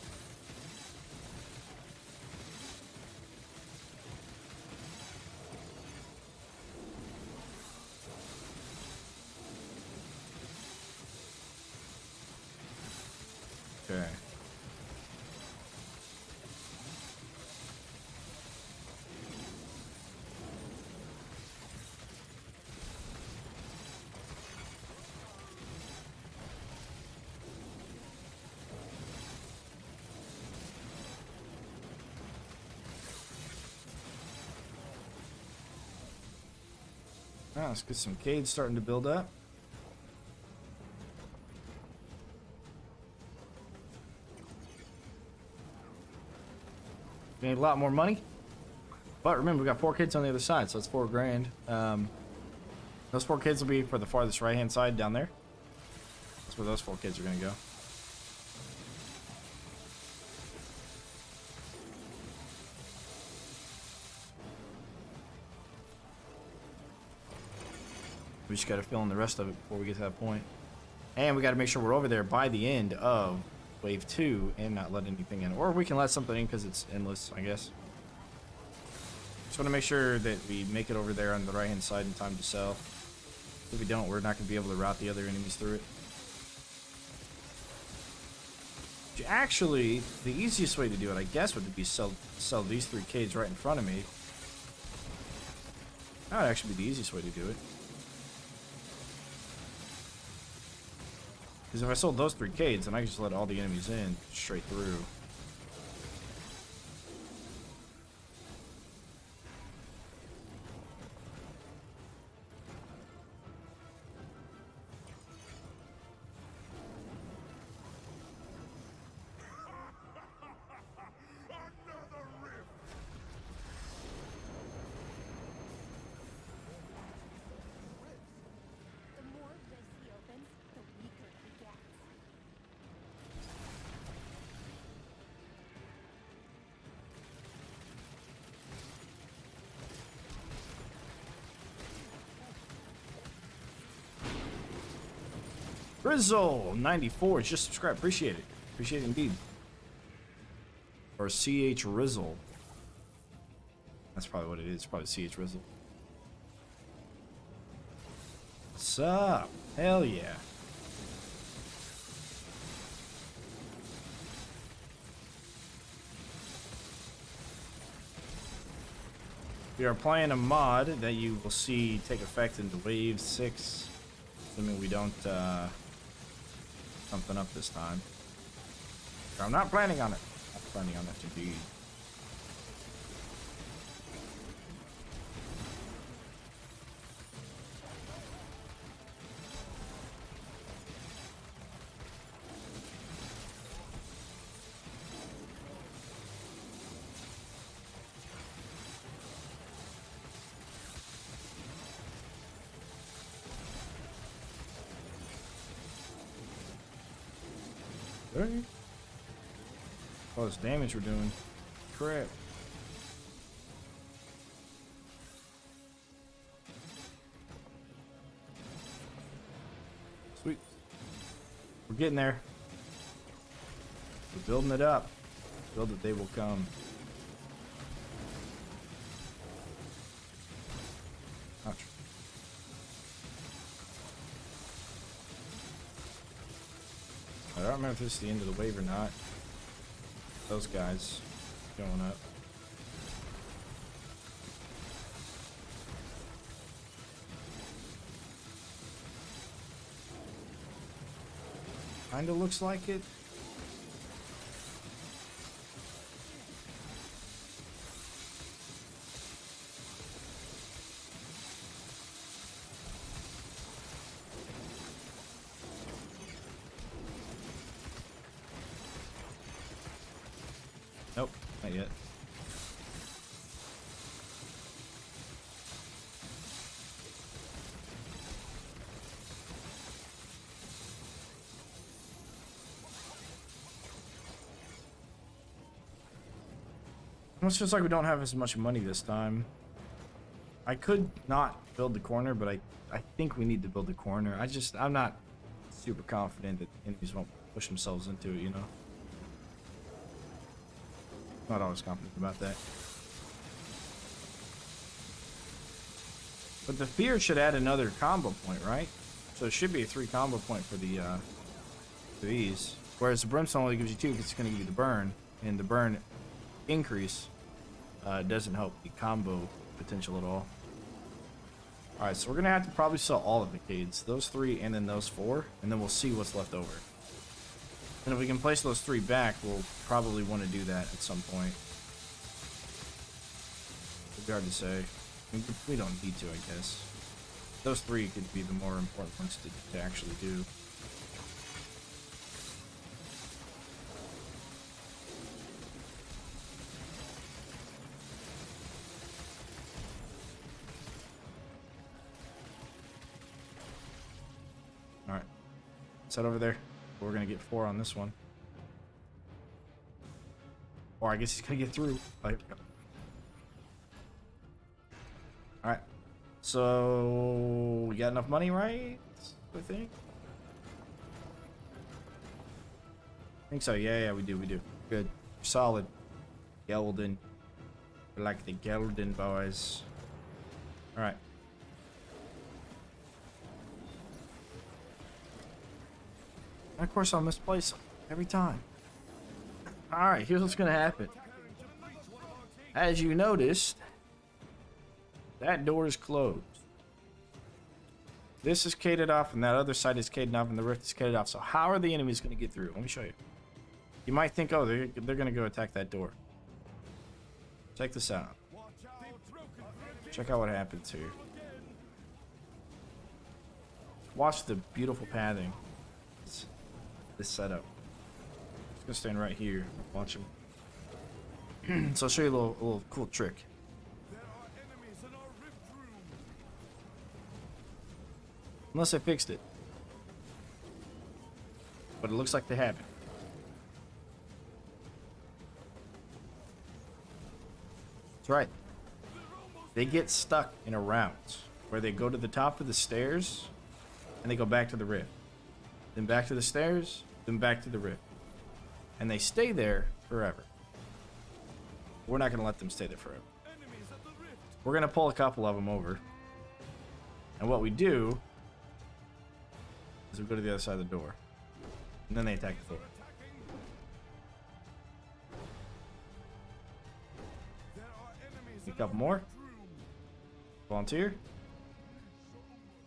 Okay. Ah, let's get some cades starting to build up. We need a lot more money. But remember, we got 4 kids on the other side, so that's 4 grand. Those 4 kids will be for the farthest right-hand side down there. That's where those 4 kids are going to go. We just got to fill in the rest of it before we get to that point. And we got to make sure we're over there by the end of wave 2 and not let anything in. Or we can let something in because it's endless, I guess. Just want to make sure that we make it over there on the right-hand side in time to sell. If we don't, we're not going to be able to route the other enemies through it. Actually, the easiest way to do it, I guess, would be sell these 3 caves right in front of me. That would actually be the easiest way to do it. Because if I sold those 3 cades, then I could just let all the enemies in straight through. Another rift! The more rifts he opens, the weaker he gets. Grizzle 94 just subscribed. Appreciate it. Appreciate it indeed. Or CH Rizzle. That's probably what it is. Probably CH Rizzle. What's up? Hell yeah. We are playing a mod that you will see take effect into wave 6. Assuming we don't something up this time. I'm not planning on it. Not planning on it indeed. Alright. All this damage we're doing. Crap. Sweet. We're getting there. We're building it up. Build it, they will come. Ouch. I don't remember if this is the end of the wave or not. Those guys going up. Kinda looks like it. Nope, not yet. Almost feels like we don't have as much money this time. I could not build the corner, but I think we need to build the corner. I'm not super confident that enemies won't push themselves into it, you know? Not always confident about that. But the fear should add another combo point, right? So it should be a 3 combo point for the for these. Whereas the brimstone only gives you 2 because it's going to give you the burn, and the burn increase doesn't help the combo potential at all. All right, so we're gonna have to probably sell all of the Cades, those 3 and then those 4, and then we'll see what's left over. And if we can place those 3 back, we'll probably want to do that at some point. It's hard to say. We don't need to, I guess. Those 3 could be the more important ones to actually do. All right, set over there. We're gonna get 4 on this one, or I guess he's gonna get through. Like, all right, so we got enough money, right? I think so. Yeah, we do. Good, solid. Gelden, we're like the Gelden boys. All right. And of course, I'll misplace them every time. Alright, here's what's going to happen. As you noticed, that door is closed. This is cated off, and that other side is cated off, and the rift is cated off. So how are the enemies going to get through? Let me show you. You might think, oh, they're going to go attack that door. Check this out. Check out what happens here. Watch the beautiful pathing. This setup. Just gonna stand right here. Watch him. So I'll show you a little cool trick. There are enemies in our rift room. Unless I fixed it. But it looks like they haven't. That's right. They get stuck in a route where they go to the top of the stairs and they go back to the rift. Then back to the stairs, then back to the rift. And they stay there forever. We're not going to let them stay there forever. Enemies at the rift. We're going to pull a couple of them over. And what we do is we go to the other side of the door. And then they attack the door. There are enemies A in couple our more. rift room. Volunteer.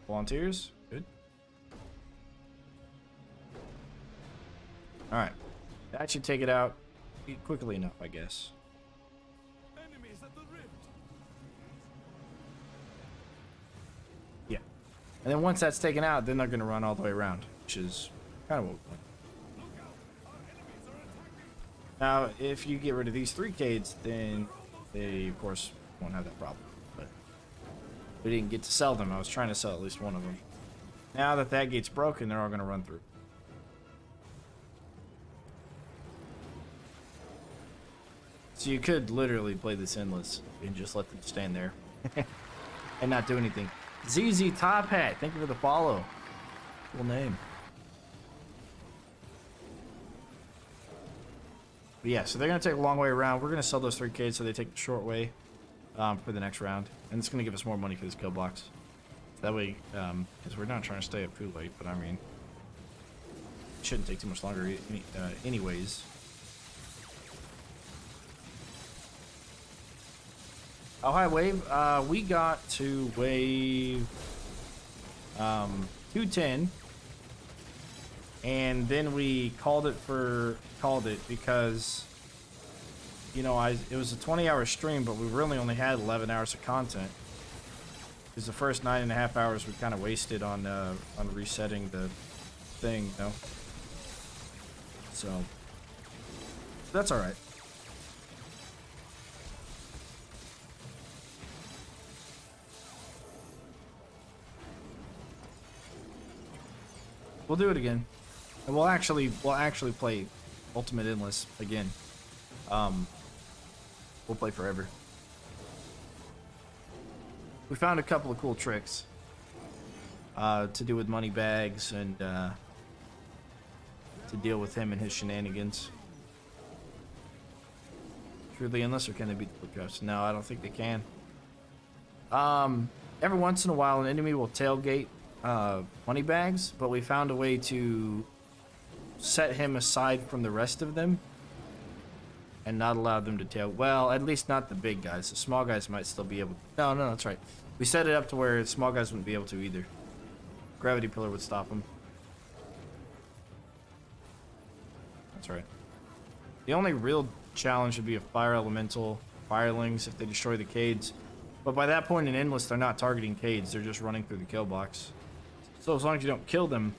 Volunteers. Good. Alright. That should take it out quickly enough, I guess. Enemies at the rift. Yeah. And then once that's taken out, then they're going to run all the way around, which is kind of what we want. Look out. Our enemies are attacking. Now, if you get rid of these 3 Cades, then they, of course, won't have that problem. But we didn't get to sell them. I was trying to sell at least one of them. Now that that gate's broken, they're all going to run through. So you could literally play this endless and just let them stand there and not do anything. ZZ Top Hat, thank you for the follow. Cool name. But yeah, so they're going to take a long way around. We're going to sell those 3Ks so they take the short way for the next round. And it's going to give us more money for this kill box. So that way, because we're not trying to stay up too late, but I mean, it shouldn't take too much longer anyways. Oh, hi, Wave. We got to wave 210, and then we called it because, you know, it was a 20-hour stream, but we really only had 11 hours of content. Because the first 9.5 hours we kind of wasted on resetting the thing, you know. So that's all right. We'll do it again, and we'll actually play Ultimate Endless again. We'll play forever. we found a couple of cool tricks to do with money bags and to deal with him and his shenanigans. Truly endless, or can they beat the flip traps? No, I don't think they can. Every once in a while, an enemy will tailgate money bags, but we found a way to set him aside from the rest of them and not allow them to tail. Well, at least not the big guys. The small guys might still be able to. No, that's right. We set it up to where small guys wouldn't be able to either. Gravity pillar would stop them. That's right. The only real challenge would be a fire elemental, firelings if they destroy the cades. But by that point in Endless, they're not targeting cades. They're just running through the kill box. So as long as you don't kill them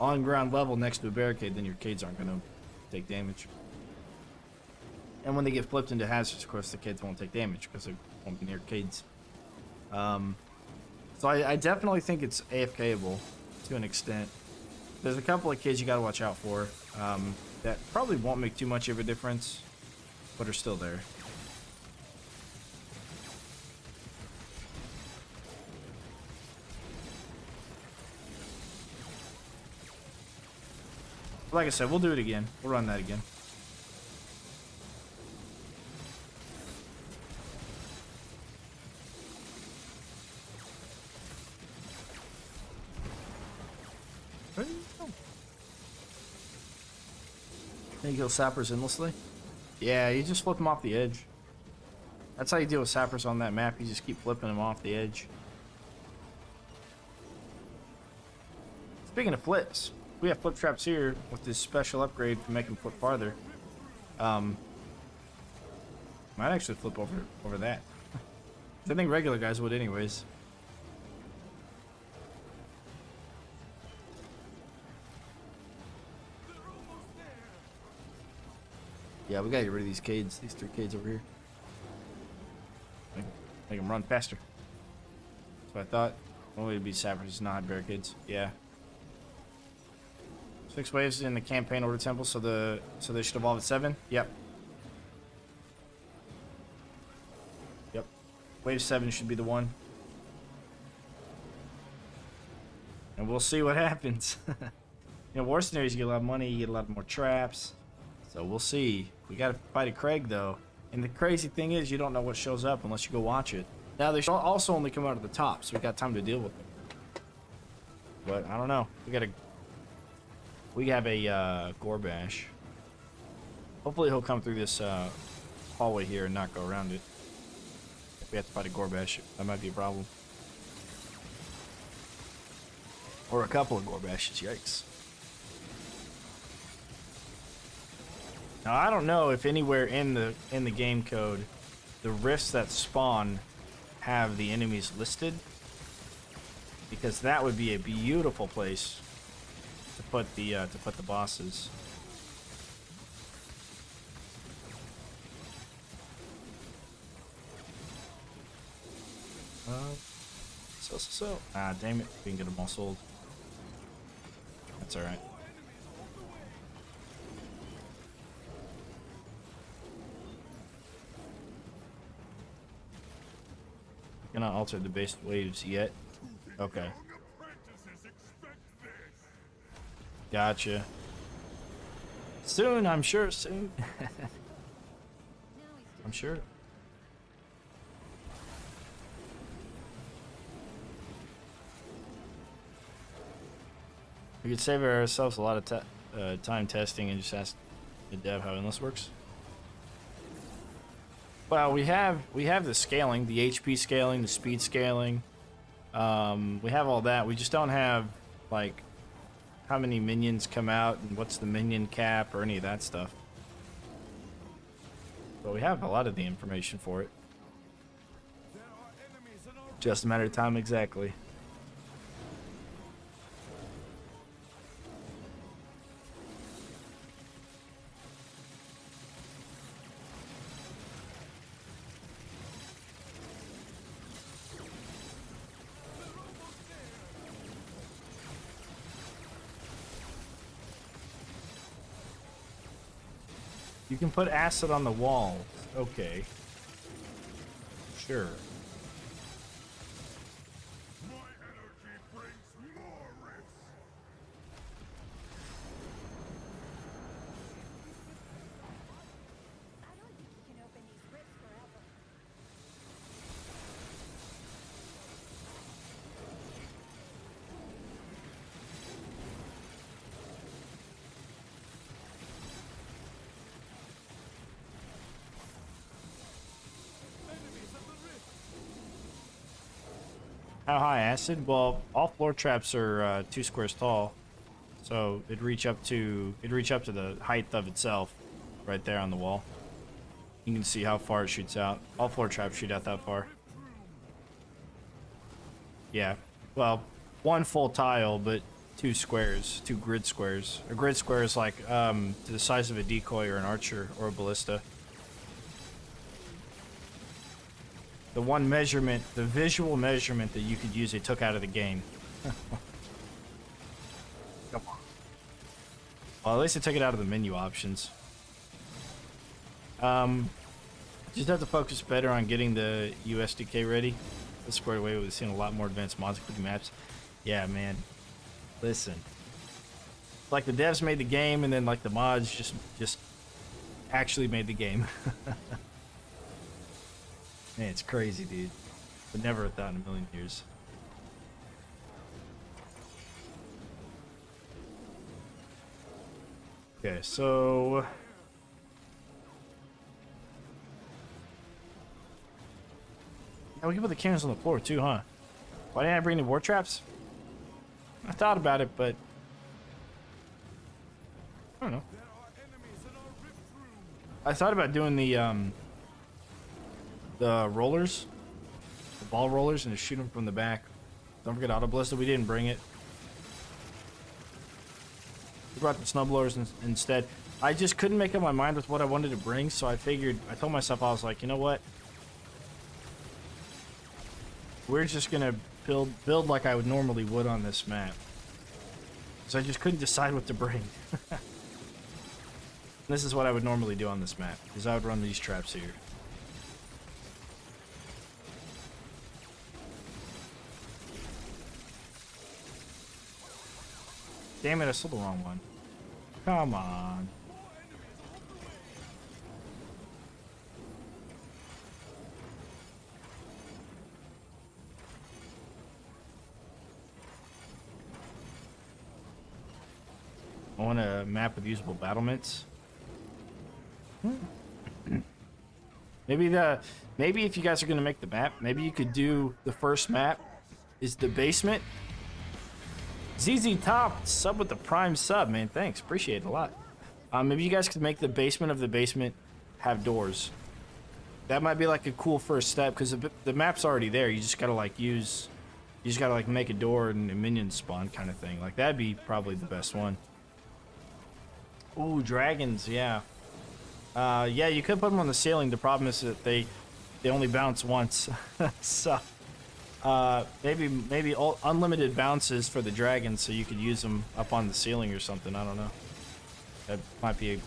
on ground level next to a barricade, then your cades aren't going to take damage. And when they get flipped into hazards, of course, the cades won't take damage because they won't be near cades. So I definitely think it's AFKable to an extent. There's a couple of kids you got to watch out for that probably won't make too much of a difference, but are still there. Like I said, we'll do it again. We'll run that again. Where did he go? Can you kill sappers endlessly? Yeah, you just flip them off the edge. That's how you deal with sappers on that map. You just keep flipping them off the edge. Speaking of flips, we have flip traps here with this special upgrade for making them flip farther. Might actually flip over that. I think regular guys would anyways. Yeah, we gotta get rid of these cades, these 3 cades over here. Make them run faster. That's what I thought. Only it'd be sappers, not barricades. Yeah. 6 waves in the campaign order temple, so they should evolve at 7. Yep. Yep. Wave 7 should be the one. And we'll see what happens. You know, war scenarios, you get a lot of money, you get a lot more traps. So we'll see. We gotta fight a Craig though. And the crazy thing is, you don't know what shows up unless you go watch it. Now they should also only come out of the top, so we got time to deal with them. But I don't know. We have a Gorbash. Hopefully he'll come through this hallway here and not go around it. If we have to fight a Gorbash, that might be a problem. Or a couple of Gorbashes, yikes. Now I don't know if anywhere in the game code the rifts that spawn have the enemies listed, because that would be a beautiful place to put the bosses. So. Ah, damn it. We can get them all sold. That's alright. Cannot alter the base waves yet. Okay. Gotcha. Soon, I'm sure. Soon. I'm sure. We could save ourselves a lot of time testing and just ask the dev how endless works. Well, we have the scaling, the HP scaling, the speed scaling. We have all that. We just don't have like how many minions come out and what's the minion cap or any of that stuff. But we have a lot of the information for it. Just a matter of time, exactly. You can put acid on the walls. Okay. Sure. How high, Acid? Well, all floor traps are 2 squares tall, so it'd reach up to the height of itself, right there on the wall. You can see how far it shoots out. All floor traps shoot out that far. Yeah, well, 1 full tile, but 2 squares, 2 grid squares. A grid square is like to the size of a decoy or an archer or a ballista. The one measurement, the visual measurement that you could use, they took out of the game. Come on. Well, at least they took it out of the menu options. Just have to focus better on getting the USDK ready. Let's squared away. We've seen a lot more advanced mods, including maps. Yeah, man. Listen. Like the devs made the game, and then like the mods just actually made the game. Man, it's crazy, dude. Would never have thought in a million years. Okay, so yeah, we can put the cannons on the floor too, huh? Why didn't I bring the war traps? I thought about it, but I don't know. There are enemies in our rift room. I thought about doing the rollers, the ball rollers, and just shoot them from the back. Don't forget auto ballista. We didn't bring it. We brought the snowblowers instead. I just couldn't make up my mind with what I wanted to bring, so I told myself, I was like, you know what? We're just gonna build like I would normally would on this map. So I just couldn't decide what to bring. This is what I would normally do on this map, is I would run these traps here. Damn it, I stole the wrong one. Come on. I want a map with usable battlements. Maybe if you guys are gonna make the map, maybe you could do the first map is the basement. ZZ Top sub with the prime sub, man. Thanks, appreciate it a lot. Maybe you guys could make the basement of the basement have doors. That might be like a cool first step because the map's already there. You just gotta like you just gotta like make a door and a minion spawn kind of thing. Like that'd be probably the best one. Ooh, dragons, yeah. Yeah, you could put them on the ceiling. The problem is that they only bounce once. So maybe all unlimited bounces for the dragons, so you could use them up on the ceiling or something. I don't know. That might be a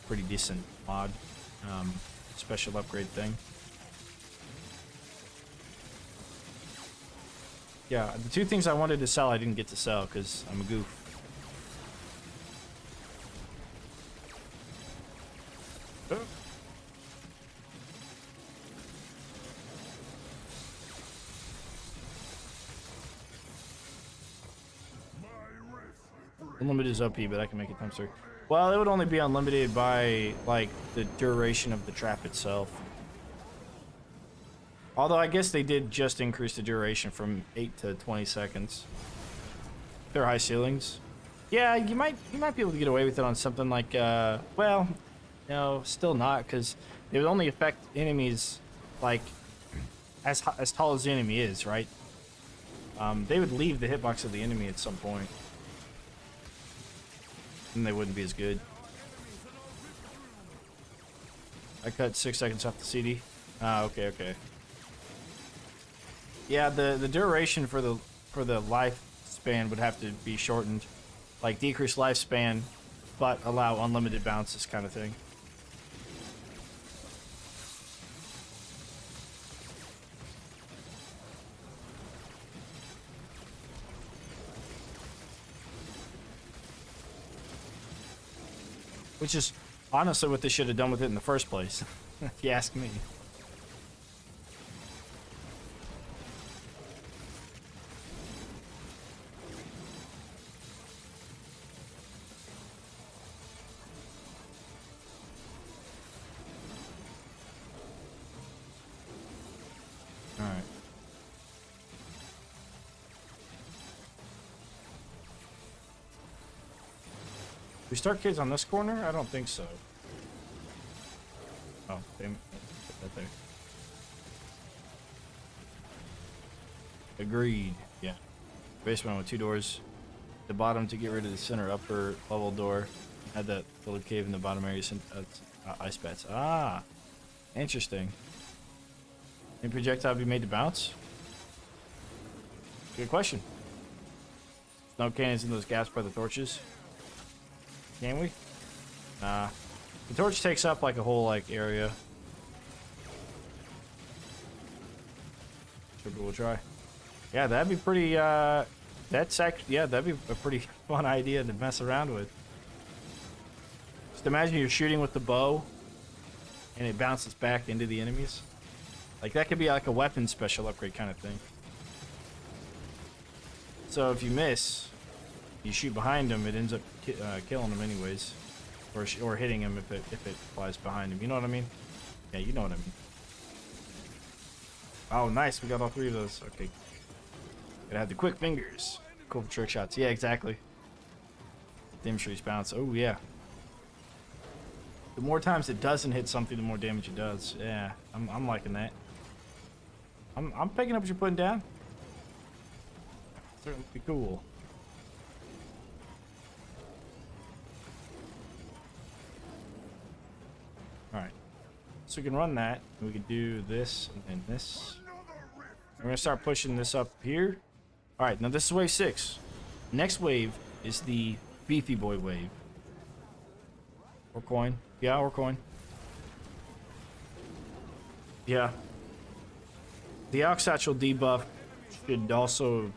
pretty decent mod, special upgrade thing. Yeah, the 2 things I wanted to sell, I didn't get to sell because I'm a goof. Unlimited is OP, but I can make it times 3. Well, it would only be unlimited by, like, the duration of the trap itself. Although, I guess they did just increase the duration from 8 to 20 seconds. They're high ceilings. Yeah, you might be able to get away with it on something like, well, no, still not, because it would only affect enemies, like, as tall as the enemy is, right? They would leave the hitbox of the enemy at some point. And they wouldn't be as good. I cut 6 seconds off the CD. Ah, okay. Yeah, the duration for the lifespan would have to be shortened, like decrease lifespan, but allow unlimited bounces, kind of thing. Which is honestly what they should have done with it in the first place, if you ask me. Alright. We start kids on this corner? I don't think so. Oh, damn it. Put that there. Agreed. Yeah. Basement with 2 doors. The bottom to get rid of the center upper level door. Had that little cave in the bottom area. Ice bats. Ah, interesting. Can projectile be made to bounce? Good question. Snow cannons in those gaps by the torches. Can we? Nah. The torch takes up like a whole like area. Sure, we'll try. Yeah, that'd be pretty. That's actually, yeah, that'd be a pretty fun idea to mess around with. Just imagine you're shooting with the bow, and it bounces back into the enemies. Like that could be like a weapon special upgrade kind of thing. So if you miss, you shoot behind him, it ends up killing him anyways, or hitting him if it flies behind him. You know what I mean? Yeah, you know what I mean. Oh, nice. We got all 3 of those. Okay. Gotta have the quick fingers. Cool for trick shots. Yeah, exactly. Demonstrates bounce. Oh, yeah. The more times it doesn't hit something, the more damage it does. Yeah, I'm liking that. I'm picking up what you're putting down. Certainly be cool. Alright. So we can run that. We can do this and then this. We're gonna start pushing this up here. Alright, now this is wave 6. Next wave is the beefy boy wave. Or coin. Yeah, or coin. Yeah. The Ox Satchel debuff should also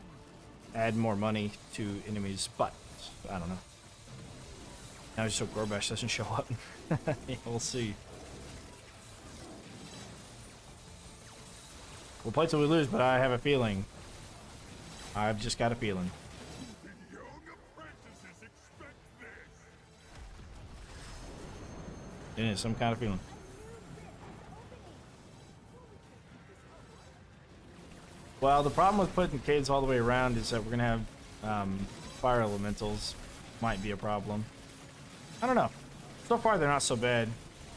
add more money to enemies, but I don't know. Now just so Gorbash doesn't show up. Yeah, we'll see. We'll play till we lose, but I have a feeling. I've just got a feeling. It is some kind of feeling. Well, the problem with putting caves all the way around is that we're gonna have fire elementals. Might be a problem. I don't know. So far, they're not so bad.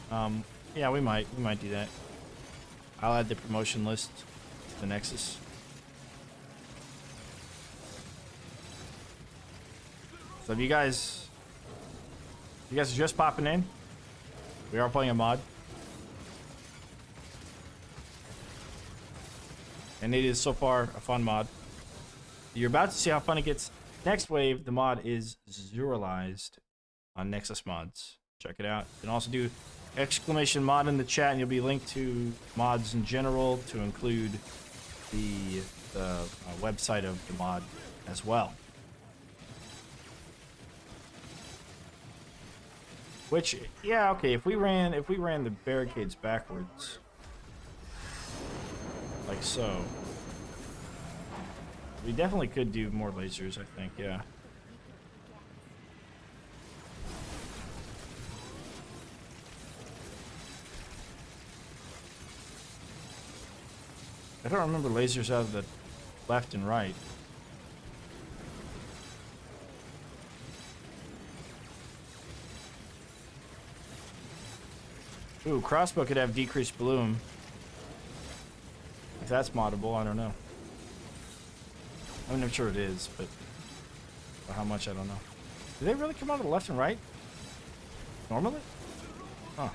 Yeah, we might do that. I'll add the promotion list to the Nexus. So if you guys are just popping in, we are playing a mod. And it is so far a fun mod. You're about to see how fun it gets. Next wave, the mod is Xerulized on Nexus Mods. Check it out. You can also do !mod in the chat, and you'll be linked to mods in general to include the website of the mod as well. Which, yeah, okay, if we ran the barricades backwards, like so, we definitely could do more lasers, I think, yeah. I don't remember lasers out of the left and right. Ooh, crossbow could have decreased bloom. If that's moddable, I don't know. I'm not sure it is, but how much, I don't know. Do they really come out of the left and right? Normally? Huh.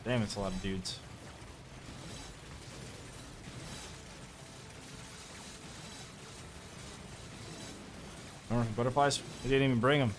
Damn, it's a lot of dudes. Butterflies? They didn't even bring them.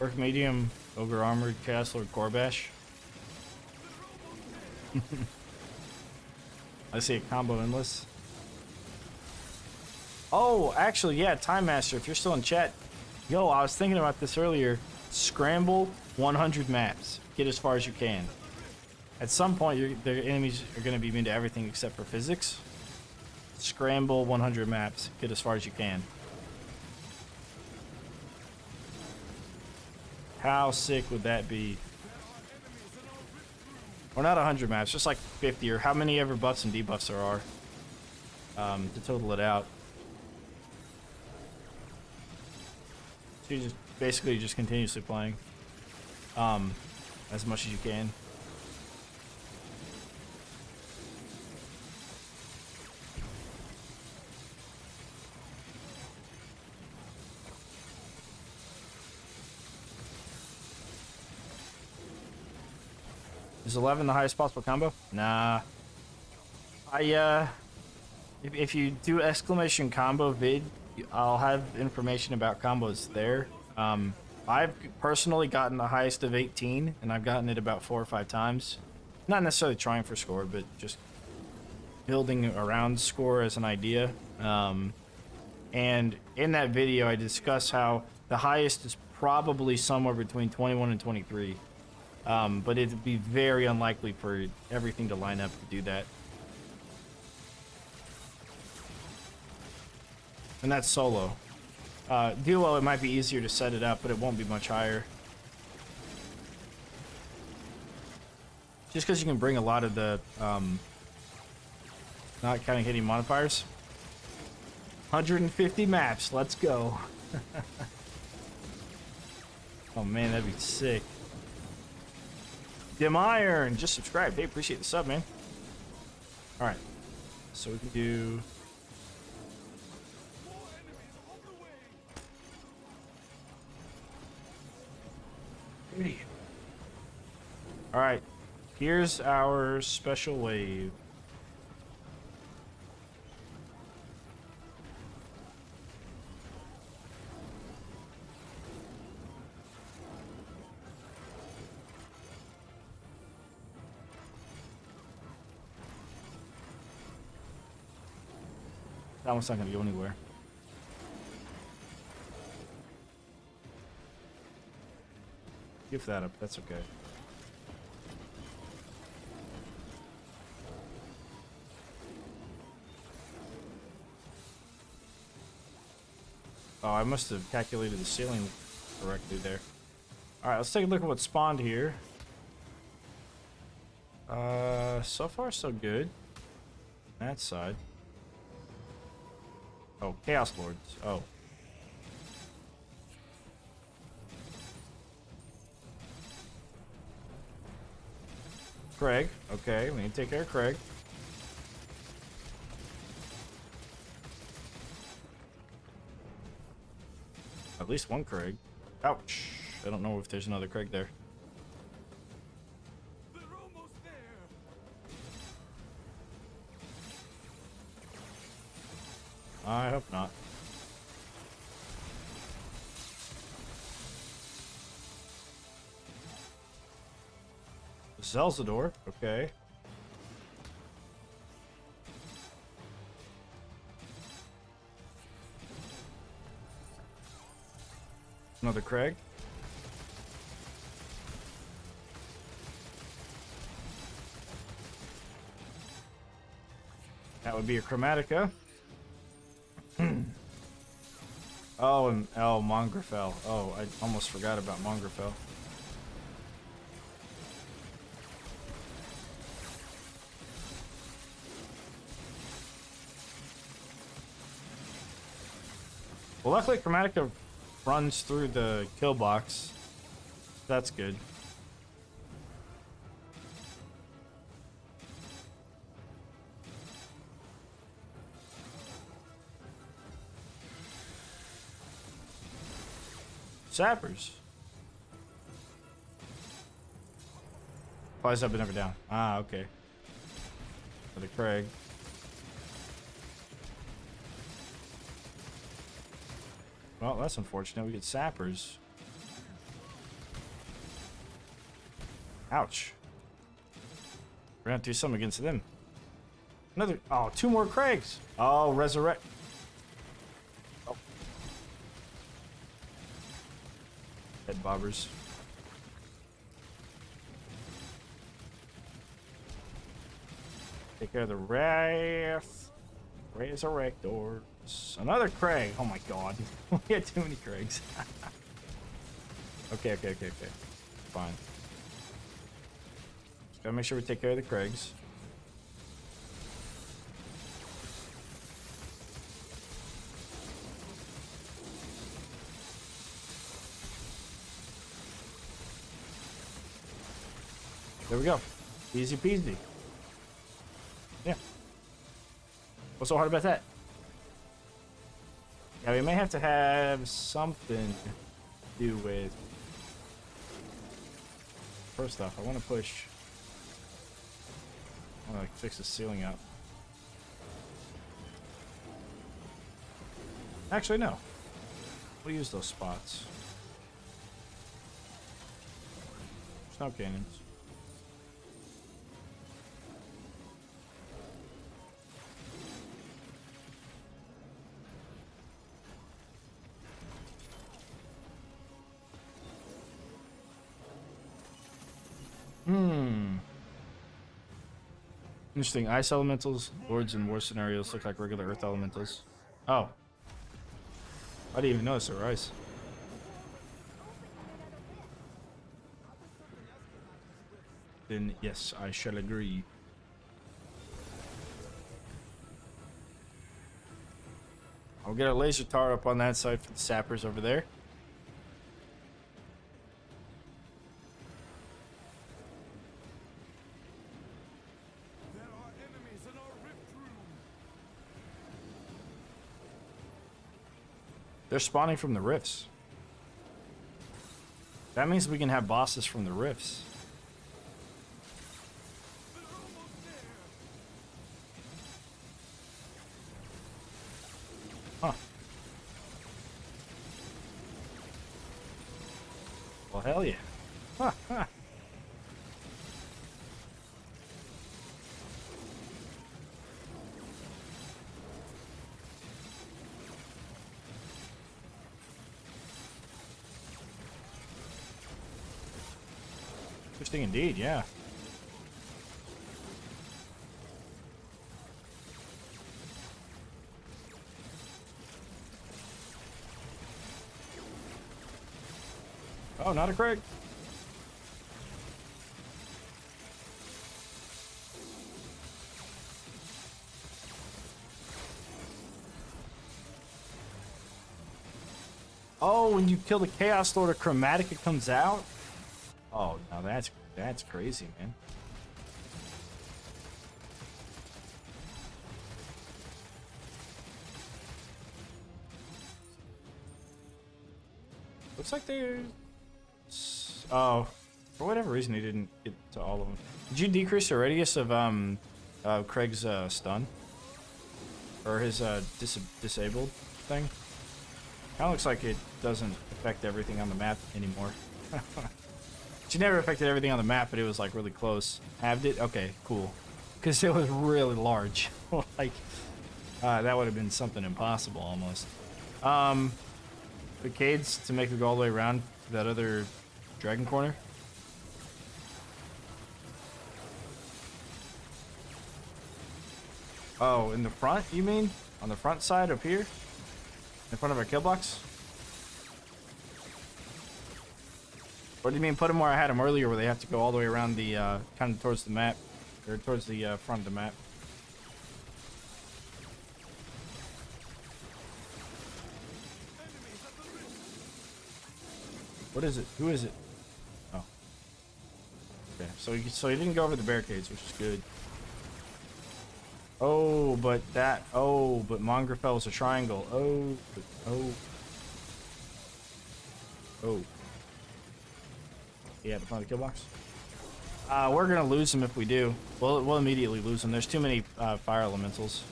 Orc medium, ogre armored, castle, or Gorbash. I see a combo endless. Oh, actually, yeah, Time Master, if you're still in chat. Yo, I was thinking about this earlier. Scramble 100 maps. get as far as you can. At some point, the enemies are going to be immune to everything except for physics. Scramble 100 maps. Get as far as you can. How sick would that be? Or not 100 maps, just like 50, or how many ever buffs and debuffs there are. To total it out. So you just basically just continuously playing. As much as you can. Is 11 the highest possible combo? Nah. If you do exclamation combo vid, I'll have information about combos there. I've personally gotten the highest of 18, and I've gotten it about 4 or 5 times. Not necessarily trying for score, but just building around score as an idea. And in that video, I discuss how the highest is probably somewhere between 21 and 23. But it'd be very unlikely for everything to line up to do that. And that's solo. Duo, it might be easier to set it up, but it won't be much higher. Just because you can bring a lot of the, not counting hitting modifiers. 150 maps, let's go. Oh man, that'd be sick. Dim Iron, just subscribe. Hey, appreciate the sub, man. Alright. So we can do... Alright. Here's our special wave. That one's not gonna go anywhere. Give that up, that's okay. Oh, I must have calculated the ceiling correctly there. Alright, let's take a look at what spawned here. So far so good. That side. Oh, Chaos Lords. Oh. Craig. Okay, we need to take care of Craig. At least one Craig. Ouch. I don't know if there's another Craig there. They're almost there. I hope not. Xerulized, okay. Another Craig. That would be a Chromatica. Oh, and Mongrafel. Oh, I almost forgot about Mongrafel. Well, luckily Chromatica runs through the kill box. That's good. Sappers. Flies up and never down. Ah, okay. For the Craig. Well, that's unfortunate. We get sappers. Ouch. We're gonna have to do something against them. Another. Oh, 2 more Craigs. Oh, resurrect. Oh. Head bobbers. Take care of the Wrath. Resurrectors. Another Craig. Oh my god. We had too many Craigs. Okay. Fine. Just gotta make sure we take care of the Craigs. There we go. Easy peasy. Yeah. What's so hard about that? Yeah, we may have to have something to do with... First off, I want to push... I want to fix the ceiling up. Actually, no. We'll use those spots. Snow cannons. Interesting. Ice elementals, lords in war scenarios look like regular earth elementals. Oh. I didn't even notice they were ice. Then, yes, I shall agree. I'll get a laser tar up on that side for the sappers over there. There are enemies in our rift room. They're spawning from the rifts. That means we can have bosses from the rifts. They're almost there. Huh. Well, hell yeah. Ha, ha. Interesting indeed, yeah. Oh, not a Craig. Oh, when you kill the Chaos Lord, a Chromatica comes out? Oh, now that's crazy, man. Looks like they're... Oh, for whatever reason he didn't get to all of them. Did you decrease the radius of Craig's stun? Or his disabled thing? Kinda looks like it doesn't affect everything on the map anymore. She never affected everything on the map, but it was like really close. Halved it? Okay, cool. Because it was really large. Like, that would have been something impossible almost. Arcades to make it go all the way around to that other dragon corner. Oh, in the front, you mean? On the front side up here? In front of our kill box? What do you mean put them where I had them earlier, where they have to go all the way around the, kind of towards the map? Or towards the front of the map? What is it? Who is it? Oh. Okay, so he didn't go over the barricades, which is good. Oh, but Mongrel is a triangle. Oh. Yeah, the front of the kill box. We're gonna lose him if we do. We'll immediately lose him. There's too many fire elementals.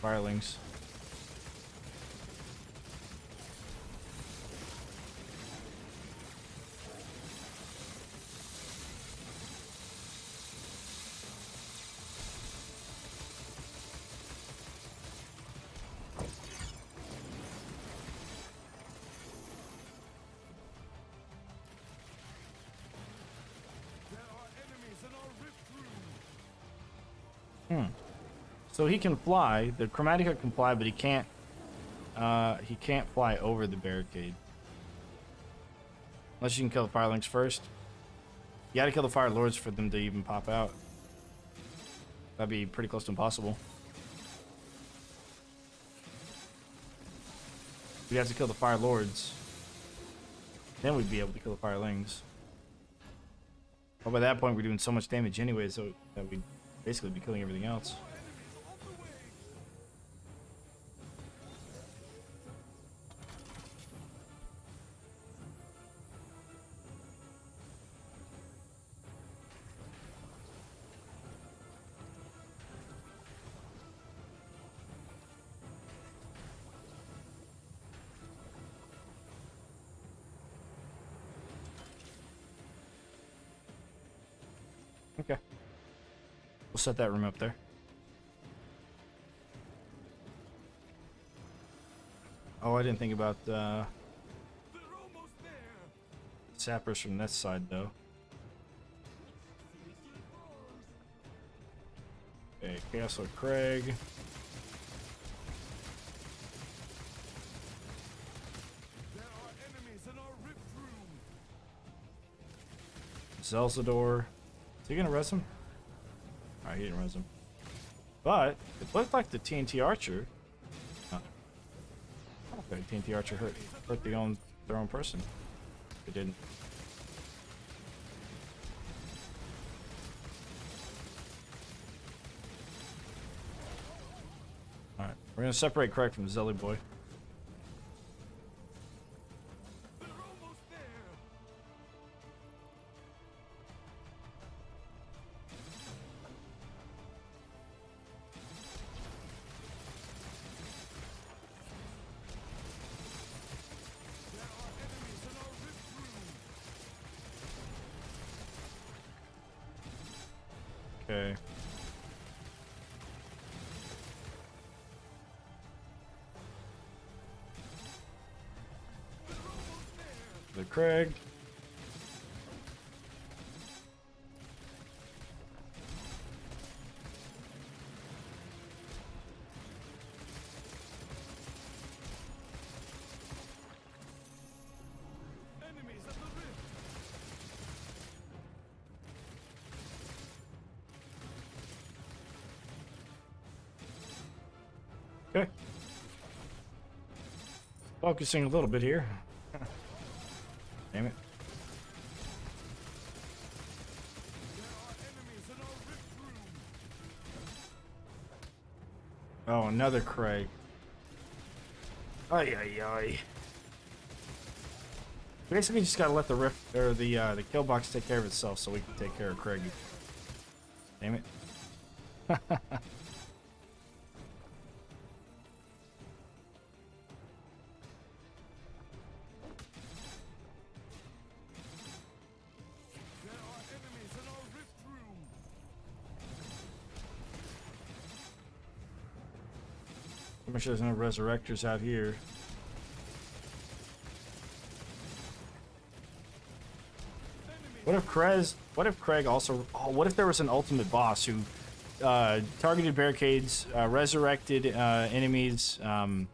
Firelings. There are enemies in our rift room. So he can fly. The Chromatica can fly, but he can't fly over the barricade. Unless you can kill the Firelings first. You gotta kill the Fire Lords for them to even pop out. That'd be pretty close to impossible. We'd have to kill the Fire Lords. Then we'd be able to kill the Firelings. But by that point, we're doing so much damage anyway, so that we'd basically be killing everything else. Okay. We'll set that room up there. Oh, I didn't think about sappers from this side, though. Okay, Castle Craig. There are enemies in our rift room. Zelzador. Is he gonna res him? Alright, he didn't res him. But it looked like the TNT Archer. I don't think TNT Archer hurt their own person. It didn't. Alright, we're gonna separate Craig from Zelly Boy. They're almost there. There are enemies in our rift room. Okay. The Craig. Enemies at the rift. Okay. Focusing a little bit here. Damn it. There are enemies in our rift room. Oh, another Craig. Ay ay ay. Basically, just gotta let the rift or the kill box take care of itself, so we can take care of Craig. Damn it. There are enemies in our rift room. Make sure there's no resurrectors out here. What if Craig also? Oh, what if there was an ultimate boss who targeted barricades, resurrected enemies? You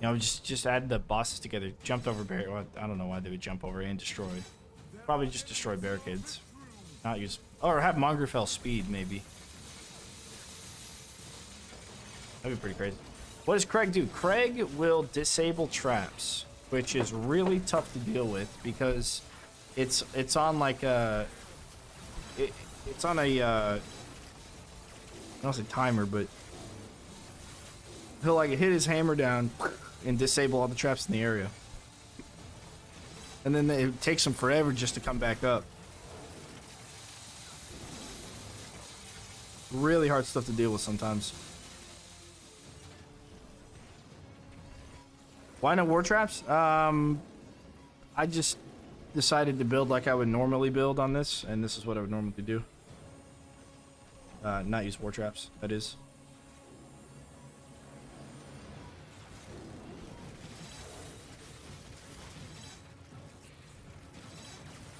know, just add the bosses together, jumped over barricades. Well, I don't know why they would jump over and destroy. Probably just destroy barricades, not use, or have Mongrel speed maybe. That'd be pretty crazy. What does Craig do? Craig will disable traps, which is really tough to deal with because it's on like a it's on a I don't say timer, but he'll like hit his hammer down and disable all the traps in the area, and then it takes him forever just to come back up. Really hard stuff to deal with sometimes. Why no war traps? I just decided to build like I would normally build on this, and this is what I would normally do. Not use war traps, that is.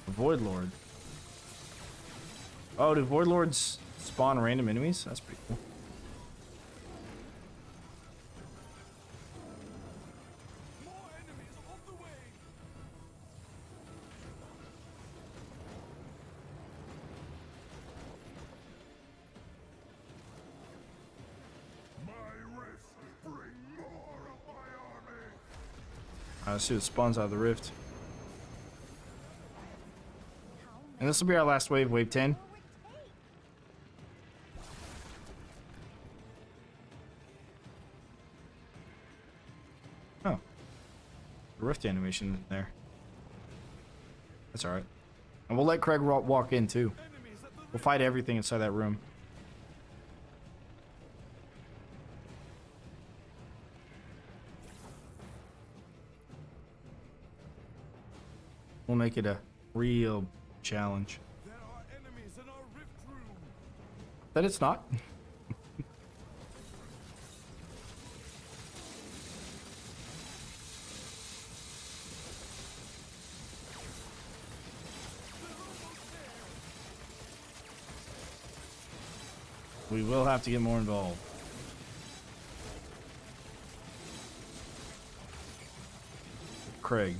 Void Lord. Oh, do Void Lords spawn random enemies? That's pretty cool. Let's see what spawns out of the rift. How And this will be our last wave, wave 10. more would take? Oh. The rift animation in there. That's alright. And we'll let Craig walk in too. Enemies at the We'll fight everything inside that room. We'll make it a real challenge. There are enemies in our rift room. That it's not. We will have to get more involved. Craig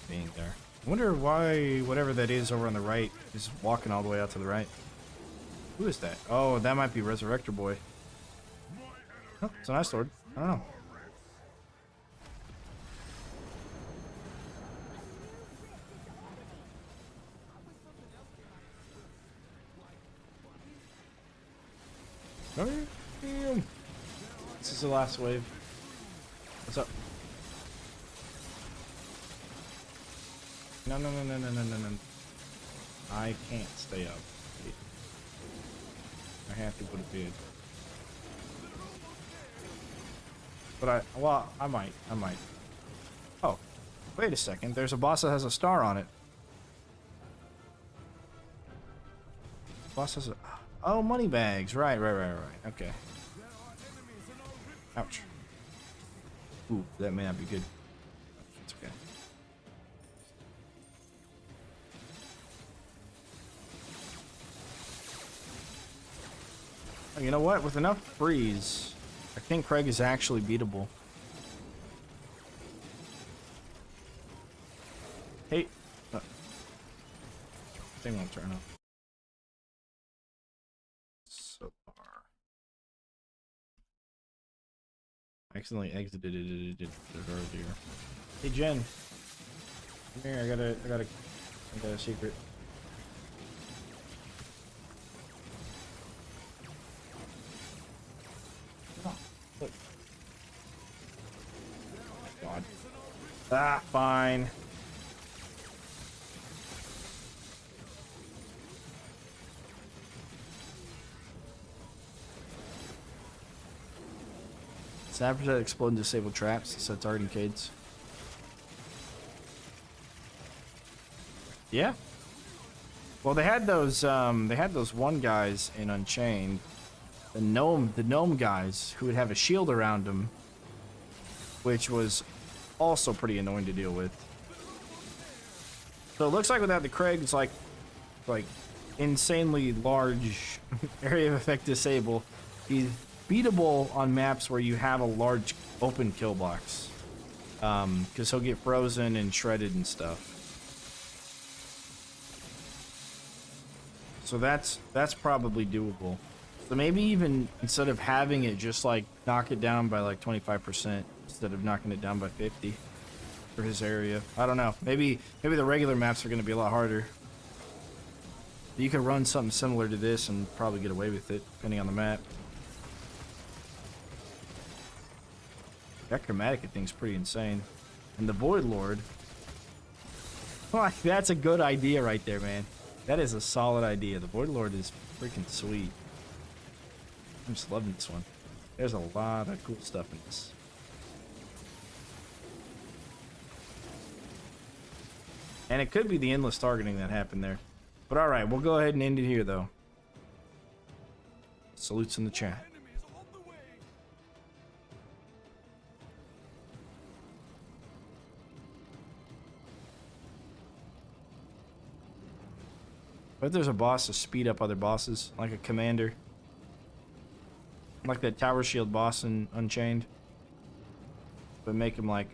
being there. I wonder why whatever that is over on the right is walking all the way out to the right. Who is that? Oh, that might be Resurrector Boy. Oh, it's an ice sword. I don't know. Damn. This is the last wave. What's up? No. I can't stay up. I have to put a bid. But I might. Oh, wait a second. There's a boss that has a star on it. Boss has a... Oh, money bags. Right. Okay. Ouch. Ooh, that may not be good. It's okay. Oh, you know what? With enough freeze, I think Craig is actually beatable. Hey. Thing won't turn off. So far. I accidentally exited it earlier. Hey Jen. Come here, I got a secret. Oh, look. God. Ah, fine. Snappers that explode and disable traps, so it's already kids. Yeah. Well, they had those one guys in Unchained, the gnome guys who would have a shield around them, which was also pretty annoying to deal with. So it looks like without the Craig, it's like insanely large area of effect disable. He's beatable on maps where you have a large open kill box, because he'll get frozen and shredded and stuff. So that's probably doable. So maybe even instead of having it just like knock it down by like 25% instead of knocking it down by 50 for his area. I don't know. Maybe the regular maps are going to be a lot harder. You could run something similar to this and probably get away with it depending on the map. That chromatic thing's pretty insane. And the Void Lord. Oh, that's a good idea right there, man. That is a solid idea. The Void Lord is freaking sweet. I'm just loving this one. There's a lot of cool stuff in this. And it could be the endless targeting that happened there. But alright, we'll go ahead and end it here, though. Salutes in the chat. Enemies on the way. But there's a boss to speed up other bosses, like a commander. Like that Tower Shield boss in Unchained. But make him like...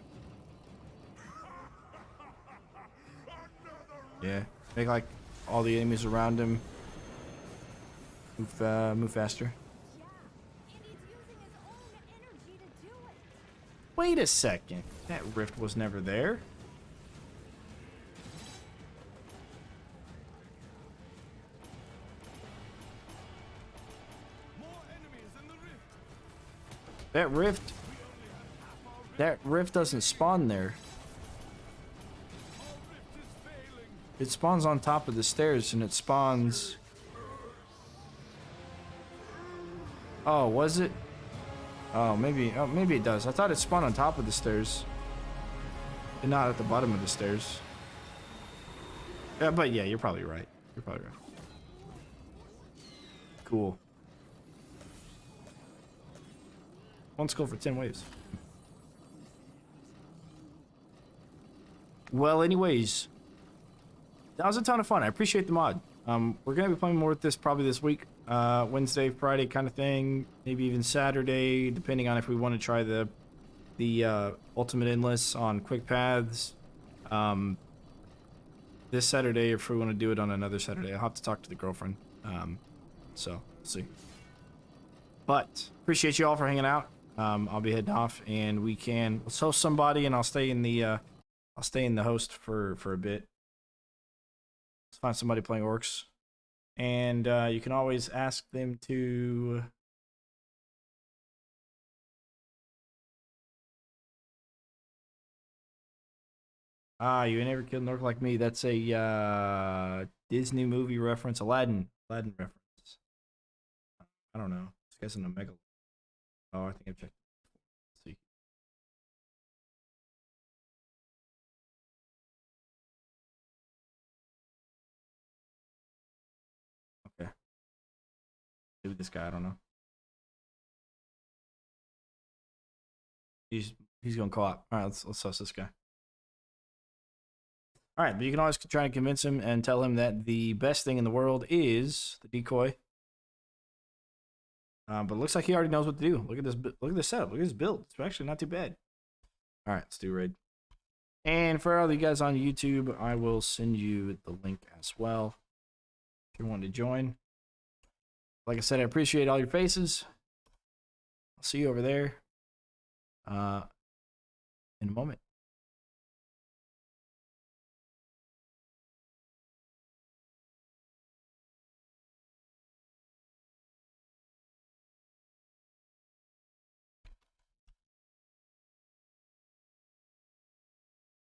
Yeah. Make like all the enemies around him move faster. Yeah, and he's using his own energy to do it. Wait a second. That rift was never there. More enemies in the rift. That rift doesn't spawn there. Our rift is failing. It spawns on top of the stairs, and it spawns... Oh, was it? Oh, maybe it does. I thought it spawned on top of the stairs. And not at the bottom of the stairs. Yeah, but yeah, you're probably right. You're probably right. Cool. One skull for 10 waves. Well, anyways, that was a ton of fun. I appreciate the mod. We're gonna be playing more with this probably this week, Wednesday, Friday kind of thing, maybe even Saturday, depending on if we want to try the ultimate endless on quick paths. This Saturday, if we want to do it on another Saturday, I'll have to talk to the girlfriend. So we'll see. But appreciate you all for hanging out. I'll be heading off, and let's host somebody, and I'll stay in the host for a bit. Let's find somebody playing orcs, and you can always ask them to. You ain't never killed an orc like me. That's a Disney movie reference, Aladdin reference. I don't know. This guy's in a mega. Oh, I think I've checked. Let's see. Okay. Maybe this guy, I don't know. He's going co-op. All right, let's host this guy. All right, but you can always try and convince him and tell him that the best thing in the world is the decoy. But it looks like he already knows what to do. Look at this. Look at this setup. Look at this build. It's actually not too bad. All right, let's do raid. And for all of you guys on YouTube, I will send you the link as well if you want to join. Like I said, I appreciate all your faces. I'll see you over there in a moment.